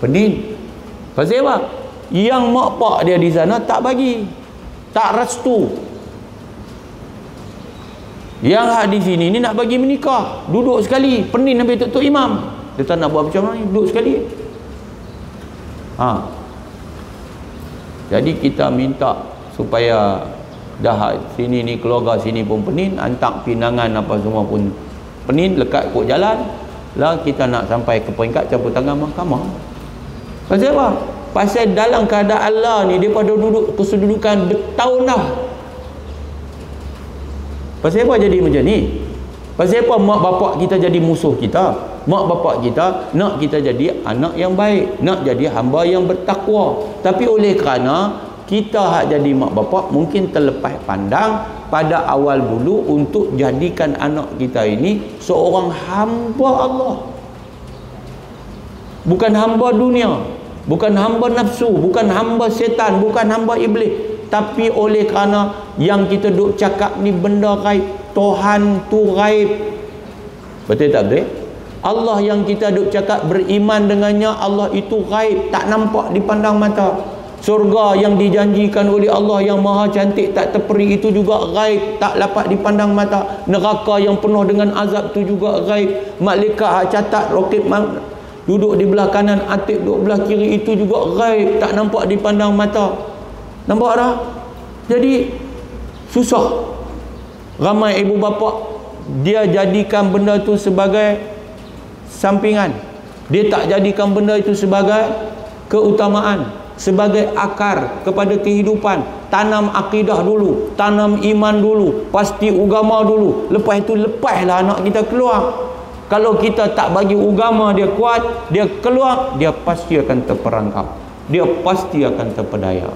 Penin. Pasal apa? Yang mak pak dia di sana tak bagi. Tak restu. Yang hak di sini ni nak bagi menikah. Duduk sekali. Penin sampai Tok Imam. Dia tak nak buat macam mana ni, duduk sekali. Jadi kita minta supaya dah sini ni keluarga sini pun penin, antak pinangan apa semua pun penin, lekat kot jalan lah. Kita nak sampai ke peringkat campur tangan mahkamah. Pasal apa? Pasal dalam keadaan Allah ni dia pada duduk kesedudukan bertahun dah. Pasal apa jadi macam ni? Pasal apa mak bapak kita jadi musuh kita? mak bapak kita nak kita jadi anak yang baik, nak jadi hamba yang bertakwa. Tapi oleh kerana kita hak jadi mak bapak mungkin terlepas pandang pada awal dulu untuk jadikan anak kita ini seorang hamba Allah, bukan hamba dunia, bukan hamba nafsu, bukan hamba setan, bukan hamba iblis. Tapi oleh kerana yang kita duk cakap ni benda gaib, Tuhan tu gaib, betul tak betul? Allah yang kita duk cakap beriman dengannya, Allah itu gaib, tak nampak dipandang mata. Surga yang dijanjikan oleh Allah yang maha cantik tak terperi itu juga gaib, tak dapat dipandang mata. Neraka yang penuh dengan azab itu juga gaib. Malaikat catat roket duduk di belah kanan, Atib duduk belah kiri, itu juga gaib, tak nampak dipandang mata. Nampak tak? Jadi susah. Ramai ibu bapa dia jadikan benda tu sebagai sampingan. Dia tak jadikan benda itu sebagai keutamaan, sebagai akar kepada kehidupan. Tanam akidah dulu, tanam iman dulu, pasti agama dulu. Lepas itu lepaslah anak kita keluar. Kalau kita tak bagi agama dia kuat, dia keluar, dia pasti akan terperangkap, dia pasti akan terpedaya.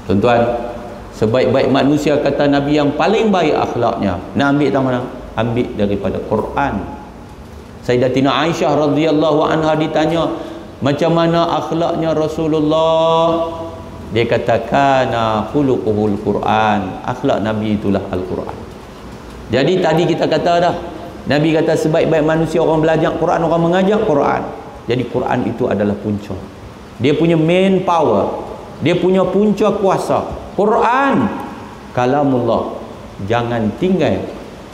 Tuan-tuan, sebaik-baik manusia kata Nabi yang paling baik akhlaknya, nak ambil tak mana? Ambil daripada Quran. Sayyidatina Aisyah radhiyallahu anha ditanya, macam mana akhlaknya Rasulullah? Dia kata, kana khuluquhul Quran. Akhlak Nabi itulah Al-Quran. Jadi tadi kita kata dah, Nabi kata sebaik-baik manusia orang belajar Quran, orang mengajar Quran. Jadi Quran itu adalah punca. Dia punya main power, dia punya punca kuasa. Quran kalamullah. Jangan tinggal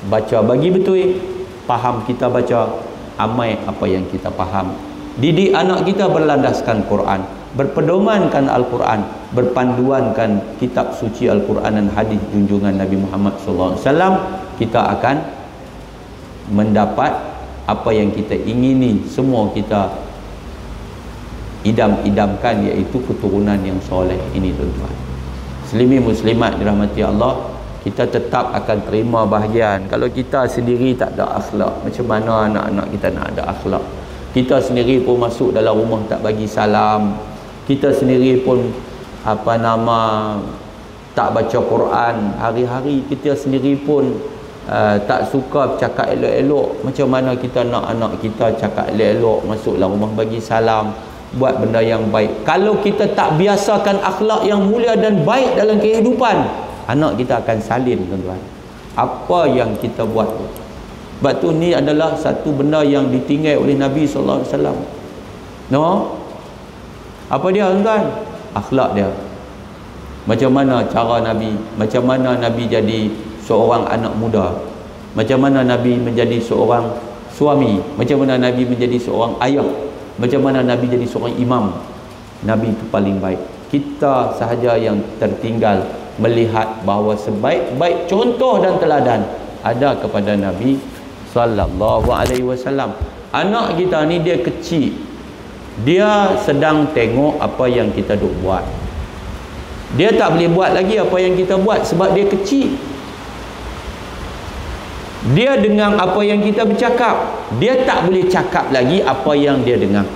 baca, bagi betul, faham kita baca, amal apa yang kita faham. Didik anak kita berlandaskan Quran, berpedomankan Al-Quran, berpanduankan kitab suci Al-Quran dan hadis junjungan Nabi Muhammad SAW. Kita akan mendapat apa yang kita ingini, semua kita idam-idamkan, iaitu keturunan yang soleh ini. Tuan-tuan muslimin muslimat dirahmati Allah, kita tetap akan terima bahagian. Kalau kita sendiri tak ada akhlak, macam mana anak-anak kita nak ada akhlak? Kita sendiri pun masuk dalam rumah tak bagi salam, kita sendiri pun tak baca Quran hari-hari, kita sendiri pun tak suka cakap elok-elok. Macam mana kita nak anak kita cakap elok-elok, masuk dalam rumah bagi salam, buat benda yang baik? Kalau kita tak biasakan akhlak yang mulia dan baik dalam kehidupan, anak kita akan salin, tuan-tuan, apa yang kita buat. Sebab tu ni adalah satu benda yang ditinggal oleh Nabi SAW. No? Apa dia, tuan-tuan? Akhlak dia. Macam mana cara Nabi, macam mana Nabi jadi seorang anak muda, macam mana Nabi menjadi seorang suami, macam mana Nabi menjadi seorang ayah, macam mana Nabi jadi seorang imam. Nabi itu paling baik. Kita sahaja yang tertinggal melihat bahawa sebaik-baik contoh dan teladan ada kepada Nabi sallallahu alaihi wasallam. Anak kita ni dia kecil, dia sedang tengok apa yang kita duk buat. Dia tak boleh buat lagi apa yang kita buat sebab dia kecil. Dia dengar apa yang kita bercakap, dia tak boleh cakap lagi apa yang dia dengar.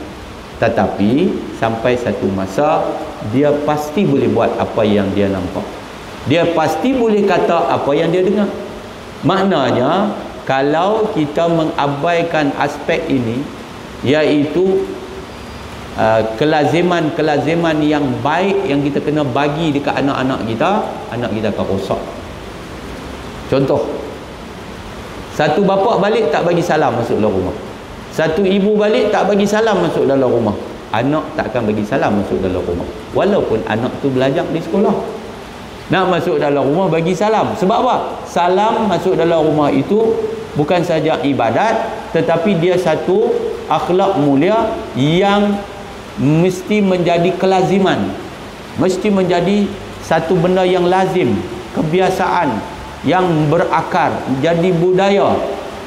Tetapi sampai satu masa dia pasti boleh buat apa yang dia nampak. Dia pasti boleh kata apa yang dia dengar. Maknanya kalau kita mengabaikan aspek ini, iaitu kelaziman yang baik yang kita kena bagi dekat anak-anak kita akan rosak. Contoh, satu bapa balik tak bagi salam masuk dalam rumah, satu ibu balik tak bagi salam masuk dalam rumah, anak tak akan bagi salam masuk dalam rumah, walaupun anak tu belajar di sekolah. Nak masuk dalam rumah bagi salam. Sebab apa? Salam masuk dalam rumah itu bukan saja ibadat, tetapi dia satu akhlak mulia yang mesti menjadi kelaziman, mesti menjadi satu benda yang lazim, kebiasaan yang berakar, jadi budaya.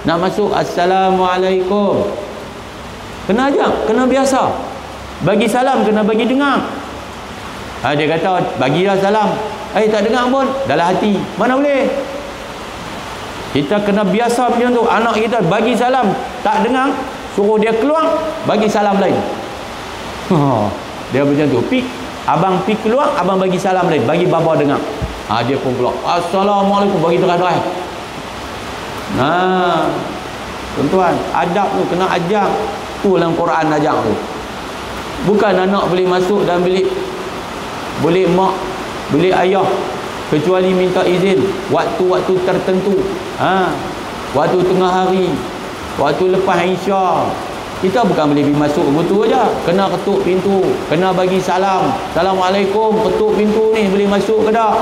Nak masuk, Assalamualaikum, kena ajak, kena biasa. Bagi salam kena bagi dengar. Dia kata bagilah salam, tak dengar pun dalam hati, mana boleh. Kita kena biasa macam tu. Anak kita bagi salam tak dengar, suruh dia keluar bagi salam lain. Dia macam tu. Abang pi keluar, abang bagi salam lain, bagi bapa dengar. Dia pun keluar, assalamualaikum, bagi terang-terang. Tuan-tuan, adab tu kena ajar. Tu dalam Quran ajar tu. Bukan anak boleh masuk dalam bilik, boleh mak, boleh ayah, kecuali minta izin waktu-waktu tertentu. Waktu tengah hari, waktu lepas Isya. Kita bukan boleh pergi masuk begitu aja. Kena ketuk pintu, kena bagi salam. Assalamualaikum, ketuk pintu ni, boleh masuk ke tak?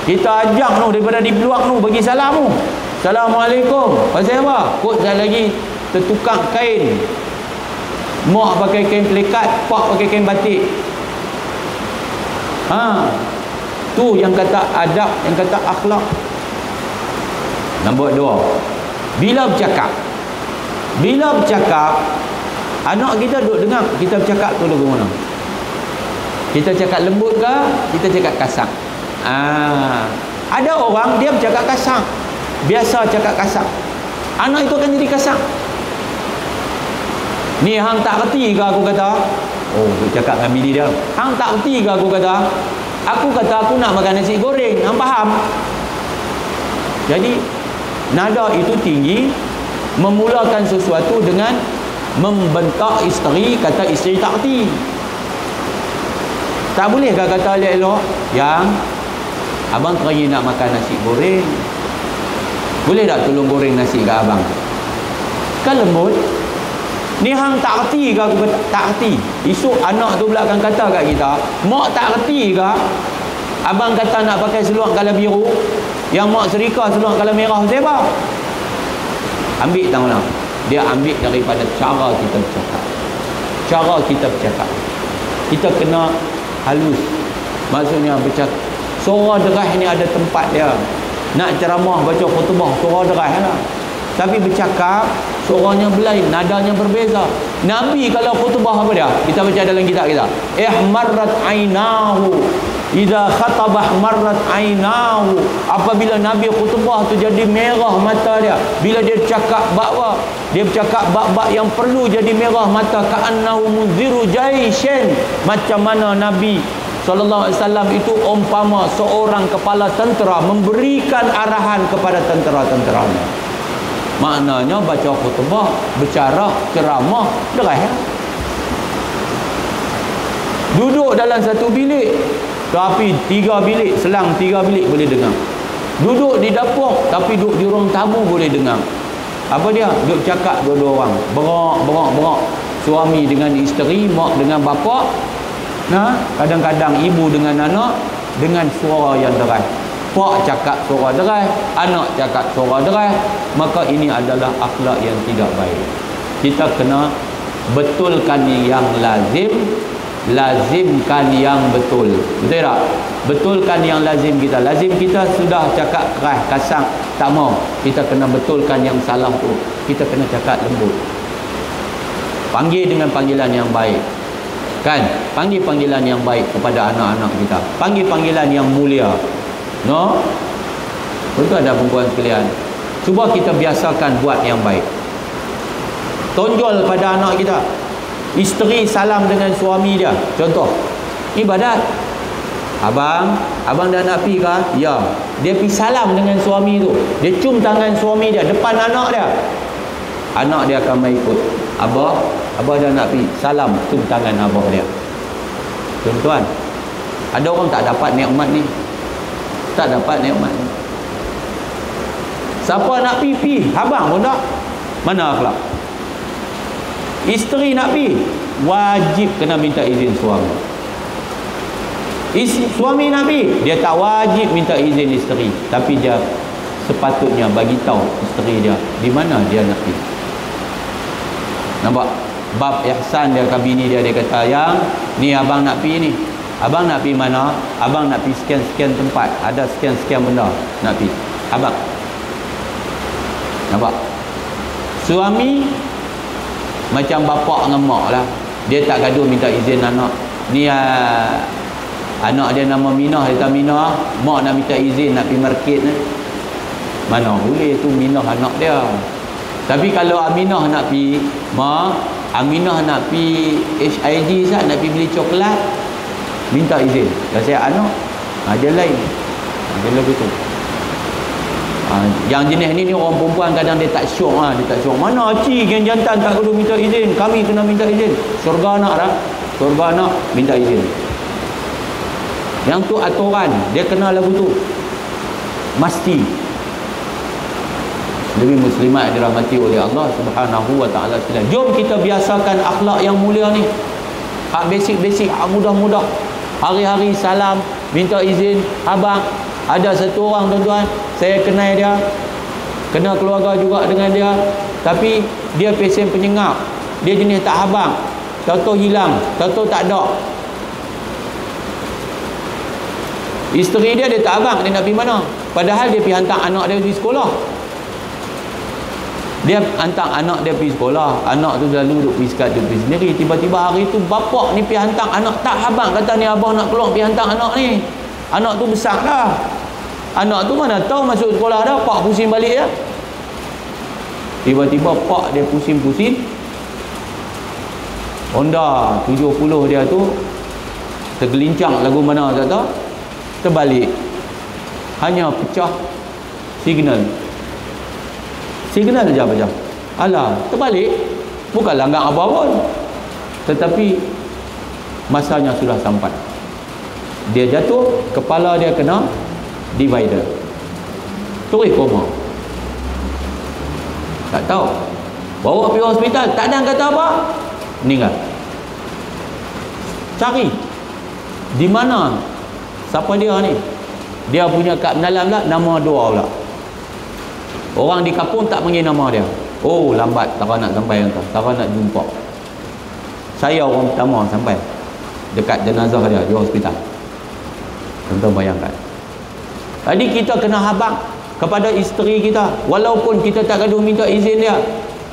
Kita ajak tu daripada di peluang tu bagi salam tu. Assalamualaikum. Pasal apa? Kot sekali lagi tertukar kain. Mak pakai kain pelikat, pak pakai kain batik. Tu yang kata adab, yang kata akhlak. Nombor 2. Bila bercakap, anak kita duduk dengar kita bercakap tu lagu mana. Kita cakap lembut ke, kita cakap kasar. Ada orang dia bercakap kasar, biasa cakap kasar, anak itu akan jadi kasar. Ni hang tak reti ke aku kata? Aku cakap dengan bini dia, hang tak reti ke aku kata? Aku kata aku nak makan nasi goreng, hang faham? Jadi nada itu tinggi, memulakan sesuatu dengan membentak isteri, kata isteri tak reti. Tak boleh ke kata elok-elok, yang abang teringin nak makan nasi goreng, boleh tak tolong goreng nasi ke abang? Kan lembut. Ni hang tak reti ke aku kata? Tak reti. Esok anak tu pula akan kata kat kita, mak tak reti ke abang kata nak pakai seluar kala biru, yang mak serika seluar kala merah. Siapa? Ambil tahu lah. Dia ambil daripada cara kita bercakap. Cara kita bercakap, kita kena halus. Maksudnya bercakap, suara derah ni ada tempat dia. Nak ceramah, baca khutbah, suara derah lah. Tapi bercakap, suaranya berlain, nadanya berbeza. Nabi kalau khutbah apa dia? Kita baca dalam kitab kita, ihmarrat ainahu idza khatabah marrat ainahu. Apabila Nabi khutbah tu jadi merah mata dia bila dia cakap bab, dia bercakap bab-bab yang perlu jadi merah mata. Ka'annahu munziru jaishin. Macam mana Nabi sallallahu alaihi wasallam itu umpama seorang kepala tentera memberikan arahan kepada tentera-tenteranya. Maknanya baca khutbah, bercara, ceramah, derah. Duduk dalam satu bilik, tapi 3 bilik, selang 3 bilik boleh dengar. Duduk di dapur, tapi duduk di ruang tamu boleh dengar. Apa dia? Duduk cakap dua-dua orang, berak. Suami dengan isteri, mak dengan bapa. Kadang-kadang ibu dengan anak, dengan suara yang deras. Pak cakap suara deras, anak cakap suara deras. Maka ini adalah akhlak yang tidak baik. Kita kena betulkan yang lazim, lazimkan yang betul. Betul tak? Betulkan yang lazim kita. Lazim kita sudah cakap keras, kasar, tak mau. Kita kena betulkan yang salah tu. Kita kena cakap lembut. Panggil dengan panggilan yang baik. Kan? Panggil panggilan yang baik kepada anak-anak kita. Panggil panggilan yang mulia. No? Betul ada perempuan sekalian. Cuba kita biasakan buat yang baik. Tonjol pada anak kita. Isteri salam dengan suami dia. Contoh, ibadat. Abang dah nak pergi ke? Ya. Dia pergi salam dengan suami tu. Dia cium tangan suami dia depan anak dia. Anak dia akan main ikut. Abah dah nak pergi, salam, cium tangan abah dia. Tuan-tuan, ada orang tak dapat nikmat ni. Tak dapat nikmat ni. Siapa nak pergi, abang pun tak. Mana akhlak? Isteri nak pergi, wajib kena minta izin suami. Suami nak pergi, dia tak wajib minta izin isteri, tapi dia sepatutnya bagi tahu isteri dia di mana dia nak pergi. Nampak? Bab ihsan dia ke bini dia, dia kata, yang ni abang nak pergi ni. Abang nak pergi mana? Abang nak pergi sekian-sekian tempat. Ada sekian-sekian benda nak pergi. Abang. Nampak? Suami macam bapak dengan mak lah. Dia tak gaduh minta izin anak. Ni anak dia nama Minah, dia kata Minah, mak nak minta izin nak pergi market ni. Mana boleh tu Aminah anak dia. Tapi kalau Aminah nak pi Aminah nak pi HIG sat, nak pi beli coklat, minta izin. Kalau saya anak, dia lain. Dia lebih tu. Yang jenis ni orang perempuan kadang dia tak syok. Dia tak syok. Mana cik yang jantan tak perlu minta izin, kami kena minta izin. Surga anak dah. Surga anak minta izin. Yang tu aturan, dia kena lagu tu. Mesti. Demi muslimat yang dirahmati oleh Allah Subhanahu wa taala sekalian. Jom kita biasakan akhlak yang mulia ni. Hak basic-basic, hak mudah-mudah. Hari-hari salam, minta izin, abang. Ada satu orang tuan-tuan, saya kenal dia, kenal keluarga juga dengan dia, tapi dia pesen penyengap. Dia jenis tak abang. Tahu-tahu hilang, tahu-tahu tak ada. Isteri dia tak abang, dia nak pergi mana? Padahal dia pergi hantar anak dia pergi sekolah. Dia hantar anak dia pergi sekolah. Anak tu lalu duduk pergi sekat, duduk pergi sendiri. Tiba-tiba hari tu bapak ni pergi hantar anak. Tak abang kata ni abang nak keluar pergi hantar anak ni. Anak tu besar dah. Anak tu mana tahu masuk sekolah dah, pak pusing balik ya. Tiba-tiba pak dia pusing-pusing. Honda 70 dia tu tergelincang lagu mana tak tahu. Terbalik. Hanya pecah signal. Signal saja pecah. Alah, terbalik. Bukan langgar apa pun. Tetapi masanya sudah sampai. Dia jatuh, kepala dia kena divider. Terus koma. Tak tahu. Bawa pergi hospital, tak ada kata apa. Meninggal. Cari. Di mana? Siapa dia ni? Dia punya kad mendalam lah, nama dua pula. Orang di kampung tak panggil nama dia. Oh, lambat. Tak nak sampai entah. Tak nak jumpa. Saya orang pertama sampai dekat jenazah dia di hospital. Tuan-tuan bayangkan. Jadi kita kena habaq kepada isteri kita, walaupun kita tak gaduh minta izin dia.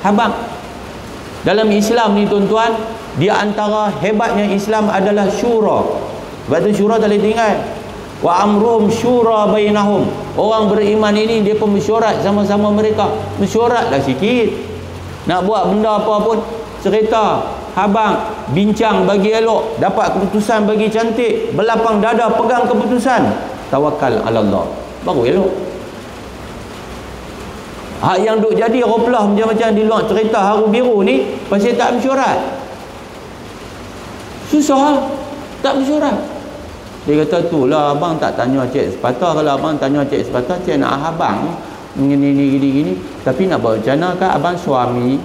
Habaq. Dalam Islam ni tuan-tuan, di antara hebatnya Islam adalah syura. Sebab tu syura tak boleh tinggal. Wa amruhum syura bainahum. Orang beriman ini dia pun mesyuarat sama-sama mereka. Mesyuaratlah sikit. Nak buat benda apa pun, cerita, habang, bincang bagi elok, dapat keputusan bagi cantik, berlapang dada pegang keputusan, tawakal ala Allah, baru elok. Hak yang duk jadi roplah macam-macam di luar cerita haru biru ni pasal tak mesyuarat. Susah tak mesyuarat. Dia kata tu lah abang tak tanya cik sepatah. Kalau abang tanya cik sepatah, cik nak abang gini. Tapi nak buat macam mana kan abang suami.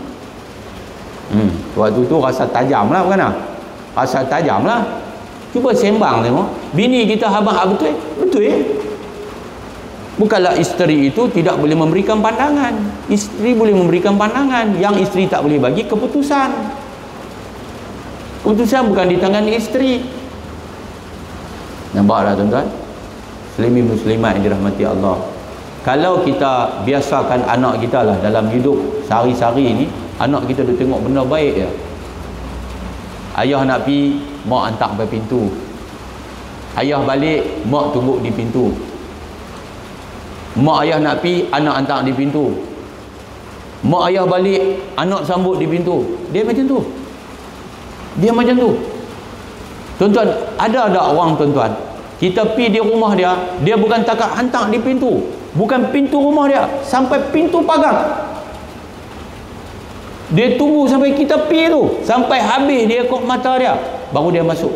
Waktu tu rasa tajam lah, bukan lah? Rasa tajam lah. Cuba sembang tengok. Bini kita abang betul? Betul. Bukanlah isteri itu tidak boleh memberikan pandangan. Isteri boleh memberikan pandangan. Yang isteri tak boleh bagi keputusan. Keputusan bukan di tangan isteri. Nampaklah tuan-tuan, muslimin muslimat yang dirahmati Allah. Kalau kita biasakan anak kita lah dalam hidup sehari-hari ni, anak kita dia tengok benda baik je. Ayah nak pergi, mak hantar sampai pintu. Ayah balik, mak tunggu di pintu. Mak ayah nak pergi, anak hantar di pintu. Mak ayah balik, anak sambut di pintu. Dia macam tu. Dia macam tu. Tuan-tuan, ada orang tuan-tuan, kita pergi di rumah dia, dia bukan takat hantar di pintu, bukan pintu rumah dia, sampai pintu pagar. Dia tunggu sampai kita pergi tu, sampai habis dia kok mata dia, baru dia masuk.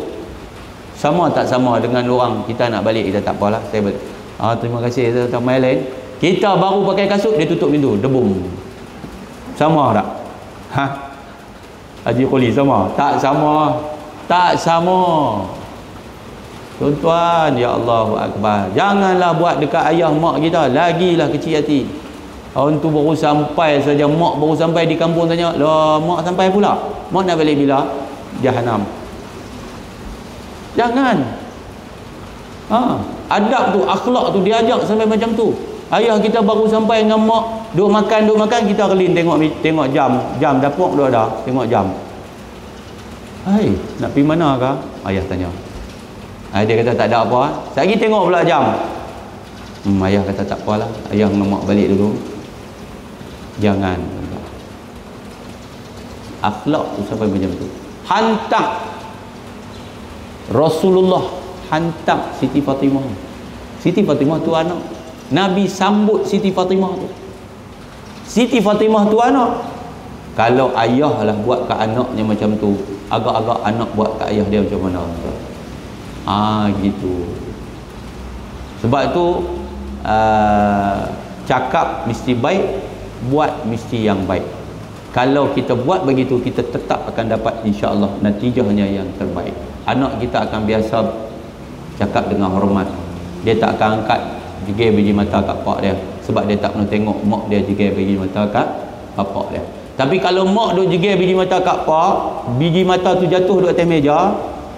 Sama tak sama dengan orang kita nak balik, kita tak apalah, saya balik. Terima kasih tuan-tuan mai lain. Kita baru pakai kasut, dia tutup pintu, debum. Sama tak? Haji Qoli sama? Tak sama. Tak sama. Tuan-tuan, ya Allahu Akbar. Janganlah buat dekat ayah mak kita, lagilah kecil hati. Orang tu baru sampai saja, mak baru sampai di kampung tanya, "Lah, mak sampai pula. Mak nak balik bila?" Jahanam. Jangan. Adab tu, akhlak tu diajak sampai macam tu. Ayah kita baru sampai dengan mak, duk makan, kita relin tengok jam dapur duk ada, tengok jam. Hai, nak pergi mana kah? Ayah tanya. Dia kata tak ada apa. Sekali tengok pula jam. Ayah kata tak apalah, ayah dengan mak balik dulu. Jangan. Akhlak tu sampai macam tu. Hantar Rasulullah, hantar Siti Fatimah. Siti Fatimah tu anak. Nabi sambut Siti Fatimah tu. Siti Fatimah tu anak. Kalau ayah lah buat ke anaknya macam tu, agak-agak anak buat ke ayah dia macam mana? Gitu. Sebab tu cakap mesti baik, buat mesti yang baik. Kalau kita buat begitu, kita tetap akan dapat insya-Allah natijahnya yang terbaik. Anak kita akan biasa cakap dengan hormat. Dia tak akan angkat jigir biji mata kat pak dia, sebab dia tak pernah tengok mak dia jigir biji mata kat bapak dia. Tapi kalau mak duk jigir biji mata kat pak, biji mata tu jatuh di atas meja,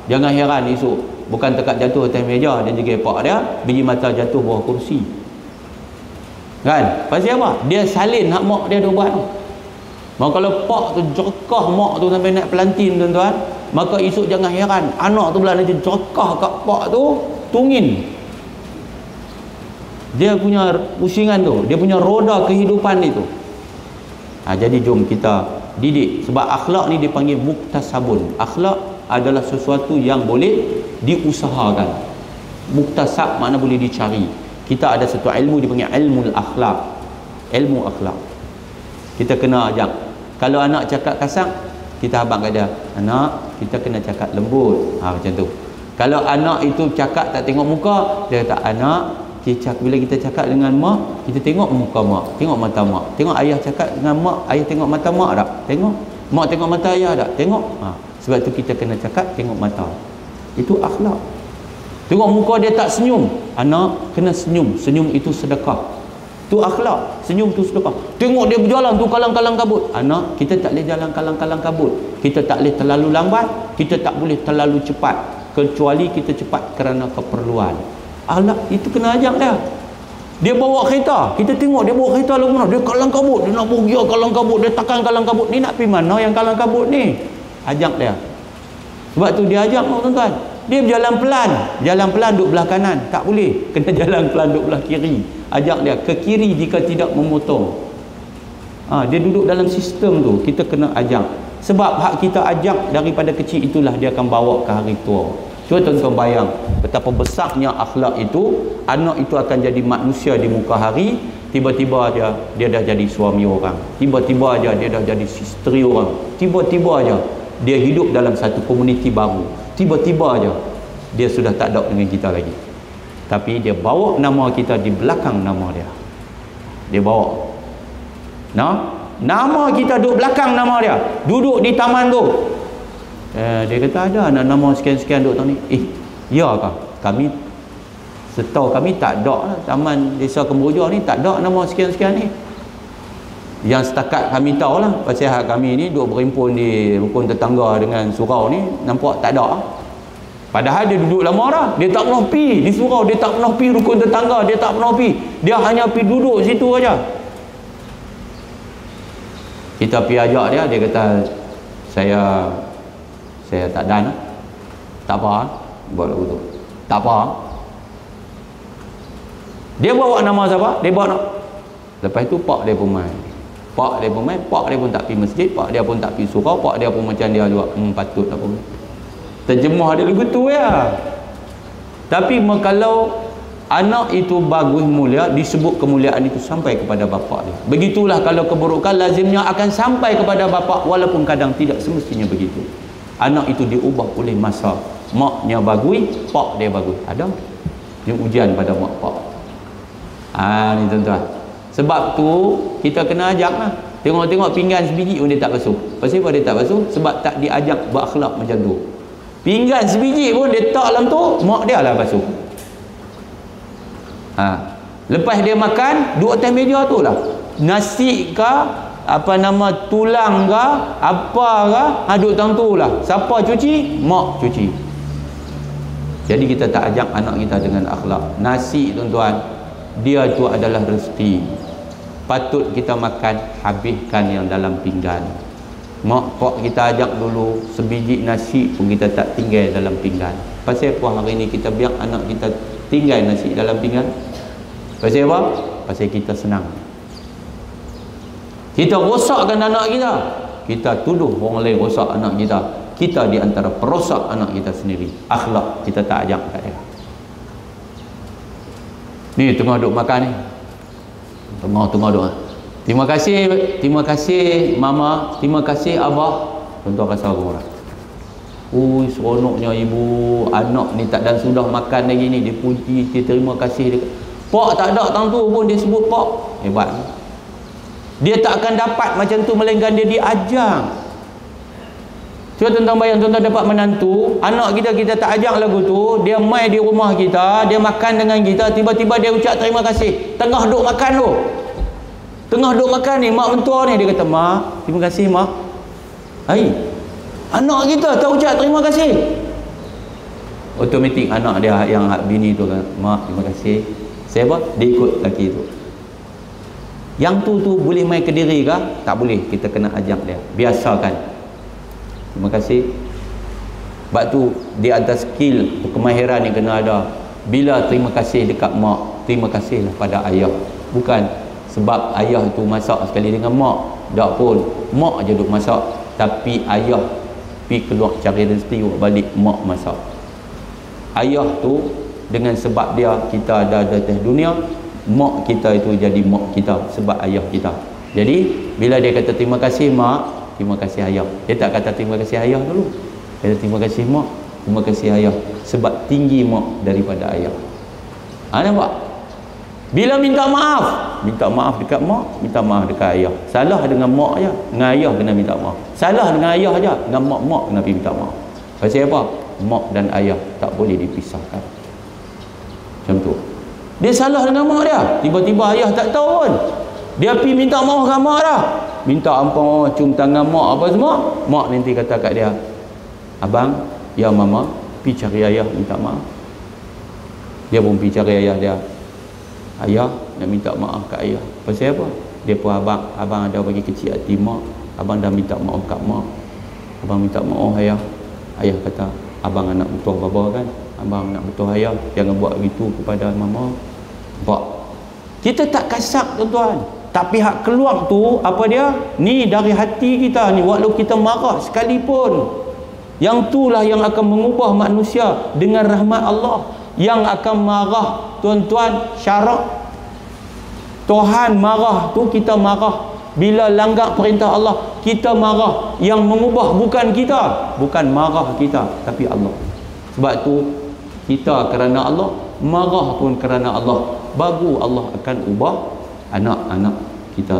jangan heran esok bukan tekat jatuh atas meja dia jigir pak dia, biji mata jatuh bawah kursi. Kan? Pasal apa? Dia salin hak mak dia duk buat tu. Maka kalau pak tu jerkah mak tu sampai naik pelantin tuan-tuan, maka esok jangan heran anak tu pula nanti jerkah kat pak tu tungin. Dia punya pusingan tu, dia punya roda kehidupan itu. Jadi jom kita didik. Sebab akhlak ni dipanggil muktasabun. Akhlak adalah sesuatu yang boleh diusahakan. Muktasab makna boleh dicari. Kita ada satu ilmu dipanggil ilmu akhlak. Ilmu akhlak. Kita kena ajak. Kalau anak cakap kasar, kita abang kat dia, anak, kita kena cakap lembut. Macam tu. Kalau anak itu cakap tak tengok muka, dia kata, anak, bila kita cakap dengan mak, kita tengok muka mak, tengok mata mak. Tengok ayah cakap dengan mak, ayah tengok mata mak tak? Tengok. Mak tengok mata ayah tak? Tengok. Sebab tu kita kena cakap tengok mata. Itu akhlak. Tengok muka dia tak senyum, anak kena senyum. Senyum itu sedekah. Tu akhlak. Senyum tu sedekah. Tengok dia berjalan tu kalang-kalang kabut, anak, kita tak boleh jalan kalang-kalang kabut. Kita tak boleh terlalu lambat, kita tak boleh terlalu cepat, kecuali kita cepat kerana keperluan. Akhlak itu kena ajak dia. Dia bawa kereta, kita tengok dia bawa kereta lagu mana, dia kalang kabut, dia nak pergi kalang kabut, dia takkan kalang kabut. Ni nak pergi mana yang kalang kabut ni? Ajak dia. Sebab tu dia ajak tuan-tuan. Dia berjalan pelan, jalan pelan duduk belah kanan, tak boleh, kena jalan pelan duduk belah kiri. Ajak dia ke kiri jika tidak memotong. Dia duduk dalam sistem tu, kita kena ajak. Sebab hak kita ajak daripada kecil, itulah dia akan bawa ke hari tua. Cuba tuan-tuan bayang betapa besarnya akhlak itu. Anak itu akan jadi manusia di muka hari. Tiba-tiba aja dia dah jadi suami orang, tiba-tiba aja dia dah jadi isteri orang, tiba-tiba aja dia hidup dalam satu komuniti baru, tiba-tiba aja dia sudah tak ada dengan kita lagi. Tapi dia bawa nama kita di belakang nama dia. Dia bawa nama kita duduk belakang nama dia. Duduk di taman tu, dia kata ada anak nama sekian-sekian duduk ni. Ya kah? Kami, setahu kami tak ada lah. Taman Desa Kemboja ni tak ada nama sekian-sekian ni. Yang setakat kami tahu lah, pasal kami ni duduk berimpun di rukun tetangga dengan surau ni, nampak tak ada. Padahal dia duduk lama dah. Dia tak pernah pergi di surau, dia tak pernah pergi rukun tetangga, dia tak pernah pergi. Dia hanya pergi duduk situ aja. Kita pergi ajak dia, dia kata saya tak dan. Tak apa, buat lagu tu. Tak apa. Dia bawa nama siapa? Dia bawa. Lepas tu pak dia pun main. Pak dia pun main, pak dia pun tak pergi masjid, pak dia pun tak pergi surau, pak dia pun macam dia juga. Patut tak apa. Terjemah dia lagu tu ya. Tapi kalau anak itu bagus mulia, disebut kemuliaan itu sampai kepada bapa dia. Begitulah kalau keburukan lazimnya akan sampai kepada bapa, walaupun kadang tidak semestinya begitu. Anak itu diubah oleh masa. Maknya bagus, pak dia bagus. Ada dia ujian pada mak pak. Ni tuan-tuan. Sebab tu kita kena ajak lah. Tengok-tengok pinggan sebiji pun dia tak basuh. Pasal apa dia tak basuh? Sebab tak diajak berakhlak macam tu. Pinggan sebiji pun dia tak dalam tu, mak dia lah basuh. Lepas dia makan, duduk atas meja tu lah. Nasi ke, tulang ke, apa ke, duduk dalam tu lah. Siapa cuci? Mak cuci. Jadi kita tak ajak anak kita dengan akhlak. Nasi tuan-tuan, dia itu adalah rezeki. Patut kita makan, habiskan yang dalam pinggan. Mak pak kita ajak dulu, sebiji nasi pun kita tak tinggal dalam pinggan. Pasal apa hari ni kita biar anak kita tinggal nasi dalam pinggan? Pasal apa? Pasal kita senang. Kita rosakkan anak kita, kita tuduh orang lain rosak anak kita. Kita di antara perosak anak kita sendiri. Akhlak kita tak ajak kat dia. Ni tengah duk makan ni. Tengah duk. Terima kasih mama, terima kasih abah. Tuan-tuan rasa orang. Ui, seronoknya ibu, anak ni tak dan sudah makan lagi ni, dia puji, dia terima kasih dia. Pak tak ada tang tu pun dia sebut pak. Hebat. Dia tak akan dapat macam tu melainkan dia diajar. Cuba tuan-tuan bayang, tuan-tuan dapat menantu, anak kita tak ajak lagu tu, dia mai di rumah kita, dia makan dengan kita, tiba-tiba dia ucap terima kasih. Tengah duk makan tu. Tengah duk makan ni, mak mentua ni, dia kata, "Mak, terima kasih mak." Hai. Anak kita tak ucap terima kasih. Automatik anak dia yang bini tu kan, "Mak, terima kasih." Siapa? Dia ikut laki tu. Yang tu boleh main ke diri ke? Tak boleh. Kita kena ajak dia. Biasakan. Terima kasih. Sebab tu di atas skill kemahiran yang kena ada. Bila terima kasih dekat mak, terima kasihlah pada ayah. Bukan sebab ayah tu masak sekali dengan mak. Tak pun. Mak je duk masak. Tapi ayah pergi keluar cari rezeki balik, mak masak. Ayah tu dengan sebab dia kita ada di atas dunia, mak kita itu jadi mak kita sebab ayah kita. Jadi bila dia kata terima kasih mak, terima kasih ayah, dia tak kata terima kasih ayah dulu. Dia kata terima kasih mak, terima kasih ayah, sebab tinggi mak daripada ayah. Nampak? Bila minta maaf dekat mak, minta maaf dekat ayah. Salah dengan mak aja, dengan ayah kena minta maaf. Salah dengan ayah aja, dengan mak kena pergi minta maaf. Pasal apa? Mak dan ayah tak boleh dipisahkan. Macam tu. Dia salah dengan mak dia, tiba-tiba ayah tak tahu pun. Dia pergi minta maaf dengan mak dah. Minta ampun, cium tangan mak apa semua. Mak nanti kata kat dia, "Abang, ya mama, pergi cari ayah minta maaf." Dia pun pergi cari ayah dia. "Ayah nak minta maaf kat ayah." Pasal apa? Dia pun, abang ada bagi kecil hati mak, abang dah minta maaf kat mak. Abang minta maaf ayah. Ayah kata, "Abang anak betul baba kan? Abang nak betul ayah, jangan buat begitu kepada mama." Nampak? Kita tak kasar tuan-tuan, tapi hak keluar tu apa dia? Ni dari hati kita ni, walau kita marah sekalipun, yang itulah yang akan mengubah manusia dengan rahmat Allah. Yang akan marah tuan-tuan, syarak Tuhan marah tu kita marah. Bila langgar perintah Allah kita marah. Yang mengubah bukan kita, bukan marah kita, tapi Allah. Sebab tu kita kerana Allah, marah pun kerana Allah. Baru Allah akan ubah anak-anak kita.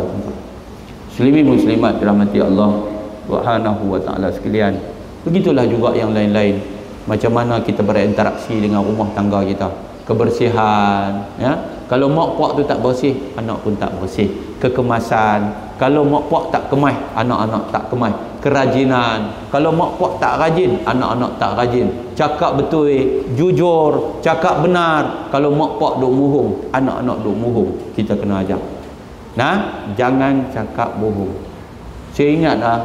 Muslimin muslimat dirahmati Allah Subhanahu wa taala sekalian. Begitulah juga yang lain-lain. Macam mana kita berinteraksi dengan rumah tangga kita. Kebersihan, ya. Kalau mak pak tu tak bersih, anak pun tak bersih. Kekemasan. Kalau mak pak tak kemas, anak-anak tak kemas. Kerajinan. Kalau mak pak tak rajin, anak-anak tak rajin. Cakap betul, jujur, cakap benar. Kalau mak pak duk bohong, anak-anak duk bohong, kita kena ajar. Nah, jangan cakap bohong. Saya ingatlah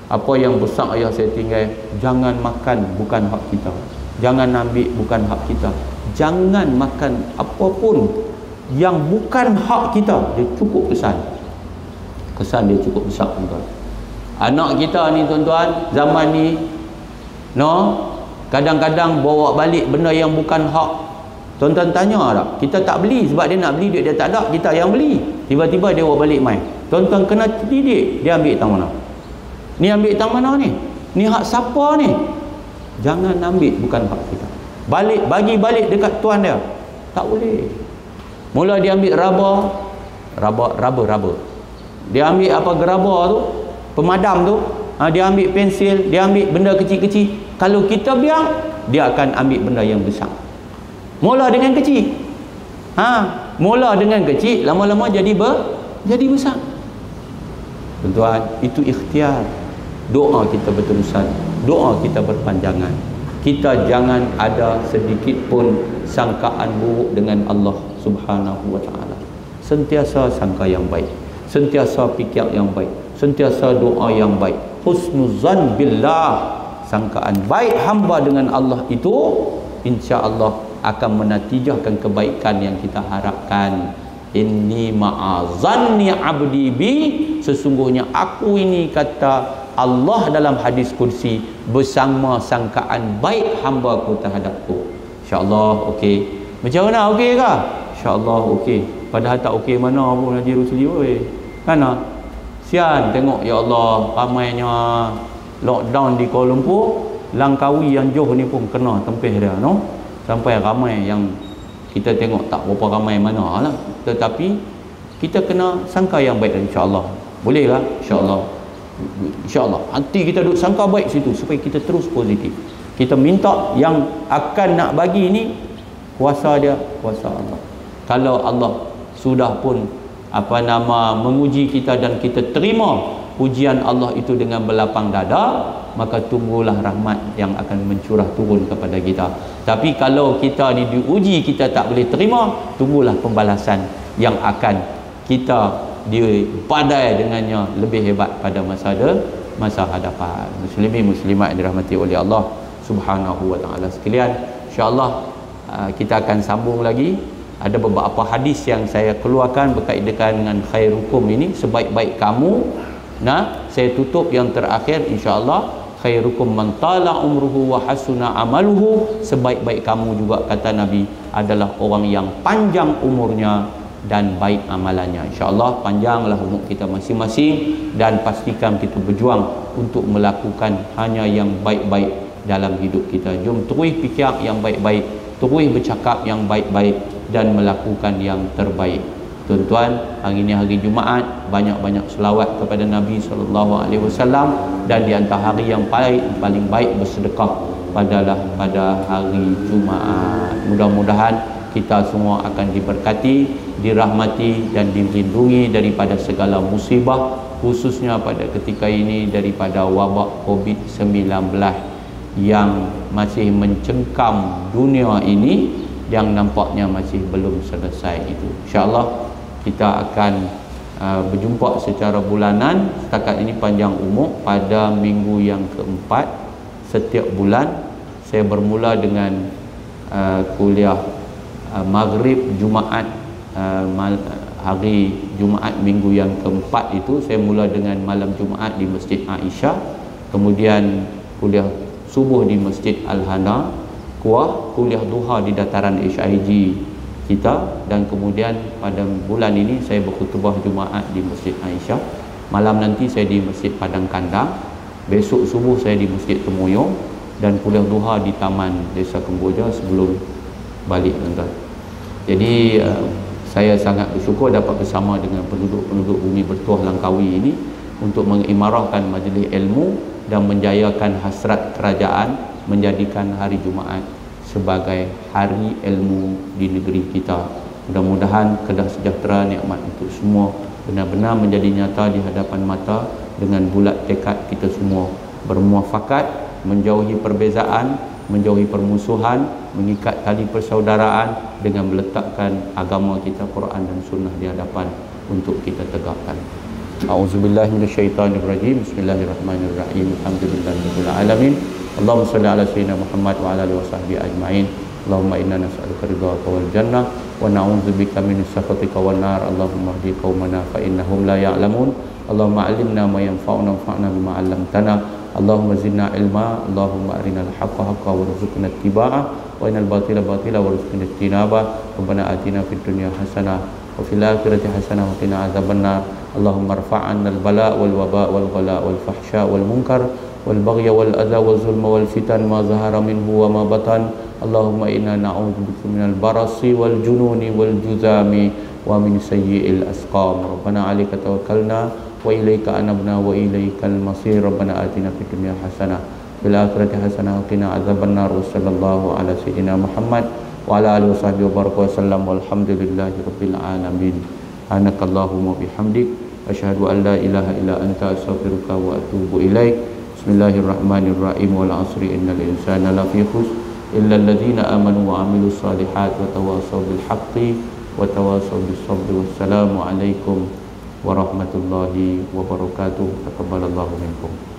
apa yang besar ayah saya tinggal, jangan makan bukan hak kita, jangan ambil bukan hak kita, jangan makan apapun yang bukan hak kita. Dia cukup kesan dia cukup besar tuan-tuan. Anak kita ni tuan-tuan, zaman ni kadang-kadang bawa balik benda yang bukan hak. Tuan-tuan tanya tak, kita tak beli sebab dia nak beli, duit dia tak ada, kita yang beli. Tiba-tiba dia bawa balik mai. Tuan-tuan kena didik, dia ambil tang mana? Ni ambil tang mana ni? Ni hak siapa ni? Jangan ambil bukan hak kita. Bagi balik dekat tuan dia. Tak boleh. Mula dia ambil raba. Dia ambil apa geraba tu, pemadam tu, dia ambil pensil, dia ambil benda kecil-kecil. Kalau kita biar, dia akan ambil benda yang besar. Mula dengan kecil. Mula dengan kecil, lama-lama jadi besar. Tuan-tuan, itu ikhtiar. Doa kita berterusan, doa kita berpanjangan. Kita jangan ada sedikit pun sangkaan buruk dengan Allah Subhanahu wa taala. Sentiasa sangka yang baik, sentiasa fikir yang baik, sentiasa doa yang baik. Husnuzan billah, sangkaan baik hamba dengan Allah itu insya-Allah akan menatijahkan kebaikan yang kita harapkan. Inni ma'azanni abdi bi, sesungguhnya aku ini, kata Allah dalam hadis kursi, bersama sangkaan baik hamba-Ku terhadapku. InsyaAllah okey. Macam mana, okey ke? InsyaAllah okey. Padahal tak okey mana pun Haji Rusli oi. Kan? Sian tengok, ya Allah, ramainya lockdown di Kuala Lumpur, Langkawi yang Johor ni pun kena tempih dia, no? Sampai ramai yang kita tengok tak berapa ramai mana lah, tetapi kita kena sangka yang baik, insya-Allah. Boleh lah, insya-Allah. InsyaAllah hati kita duduk sangka baik situ supaya kita terus positif. Kita minta yang akan nak bagi ni, kuasa dia, kuasa Allah. Kalau Allah sudah pun menguji kita dan kita terima ujian Allah itu dengan berlapang dada, maka tunggulah rahmat yang akan mencurah turun kepada kita. Tapi kalau kita diuji, kita tak boleh terima, tunggulah pembalasan yang akan kita dipadai dengannya lebih hebat pada masa hadapan. Muslimin muslimat yang dirahmati oleh Allah Subhanahu wa taala sekalian, insya-Allah kita akan sambung lagi. Ada beberapa hadis yang saya keluarkan berkaitan dengan khairukum ini, sebaik-baik kamu. Nah, saya tutup yang terakhir, insya-Allah, khairukum man tala umruhu wa hasuna amaluhu, sebaik-baik kamu juga, kata Nabi, adalah orang yang panjang umurnya dan baik amalannya. InsyaAllah panjanglah umur kita masing-masing, dan pastikan kita berjuang untuk melakukan hanya yang baik-baik dalam hidup kita. Jom terus fikir yang baik-baik, terus bercakap yang baik-baik, dan melakukan yang terbaik. Tuan-tuan, hari ini hari Jumaat, banyak-banyak selawat kepada Nabi SAW, dan di antara hari yang paling baik bersedekah pada hari Jumaat. Mudah-mudahan kita semua akan diberkati, dirahmati dan dilindungi daripada segala musibah, khususnya pada ketika ini daripada wabak COVID-19 yang masih mencengkam dunia ini, yang nampaknya masih belum selesai itu. InsyaAllah kita akan berjumpa secara bulanan. Setakat ini panjang umur, pada minggu yang keempat setiap bulan saya bermula dengan kuliah Maghrib Jumaat, hari Jumaat minggu yang keempat itu saya mula dengan malam Jumaat di Masjid Aisyah, kemudian kuliah subuh di Masjid Al-Hana, kuliah duha di dataran HIG kita, dan kemudian pada bulan ini saya berkhutbah Jumaat di Masjid Aisyah, malam nanti saya di Masjid Padang Kandang, besok subuh saya di Masjid Temoyong, dan kuliah duha di Taman Desa Kemboja sebelum balik, tuan-tuan. Jadi saya sangat bersyukur dapat bersama dengan penduduk-penduduk bumi bertuah Langkawi ini untuk mengimarahkan majlis ilmu dan menjayakan hasrat kerajaan menjadikan hari Jumaat sebagai hari ilmu di negeri kita. Mudah-mudahan kedah sejahtera nikmat untuk semua benar-benar menjadi nyata di hadapan mata, dengan bulat tekad kita semua bermuafakat, menjauhi perbezaan, menjauhi permusuhan, mengikat tali persaudaraan dengan meletakkan agama kita, Quran dan Sunnah, di hadapan untuk kita tegakkan. A'udzubillahi minasyaitonirrajim. Bismillahirrahmanirrahim. Alhamdulillahirabbil alamin. Allahumma shalli ala sayyidina Muhammad wa ala alihi wasahbihi ajmain. Allahumma inna nas'aluka ridhaka wal jannah wa na'udzubika min sakhatika wan nar. Allahumma hdi qaumana fa innahum la ya'lamun. Allahumma 'allimna ma yanfa'una wanfa'na bima 'allamtana. Allahumma zidna ilma. Allahumma arinal haqqa haqqan warzuqna ittiba'ah wa arinal batila batila warzuqna ijtinabah. Rabbana atina fid dunya hasanah wa fil akhirati hasanah wa qina adzabannar. Allahumma rfa'anna al-bala' wal waba' wal ghala' wal fahsya' wal munkar wal baghya wal adha wal zulma wal fitan ma zahara minhu wa ma batan. Allahumma inna na'udzubika minal barasi wal jununi wal juzami wa min sayyi'il asqam. Rabbana 'alaika tawakkalna wa ilaika anabna wa ilaikal masir. Rabbana atina fid dunya hasanah fil akhirati hasanah wa qina adzabannar. Sallallahu ala sayyidina Muhammad wa ala alihi wasahbihi wa baraka wasallam. Walhamdulillahi rabbil alamin. Anakallahumma bihamdik asyhadu an la ilaha illa anta astaghfiruka wa atubu ilaik. Bismillahirrahmanirrahim. Wal 'asri innal insana lafi khusr illa alladhina amanu wa 'amilus solihat wa tawassaw bil haqqi wa tawassaw bis sabri. Wassalamu alaikum warahmatullahi wabarakatuh. Taqabbalallahu minkum.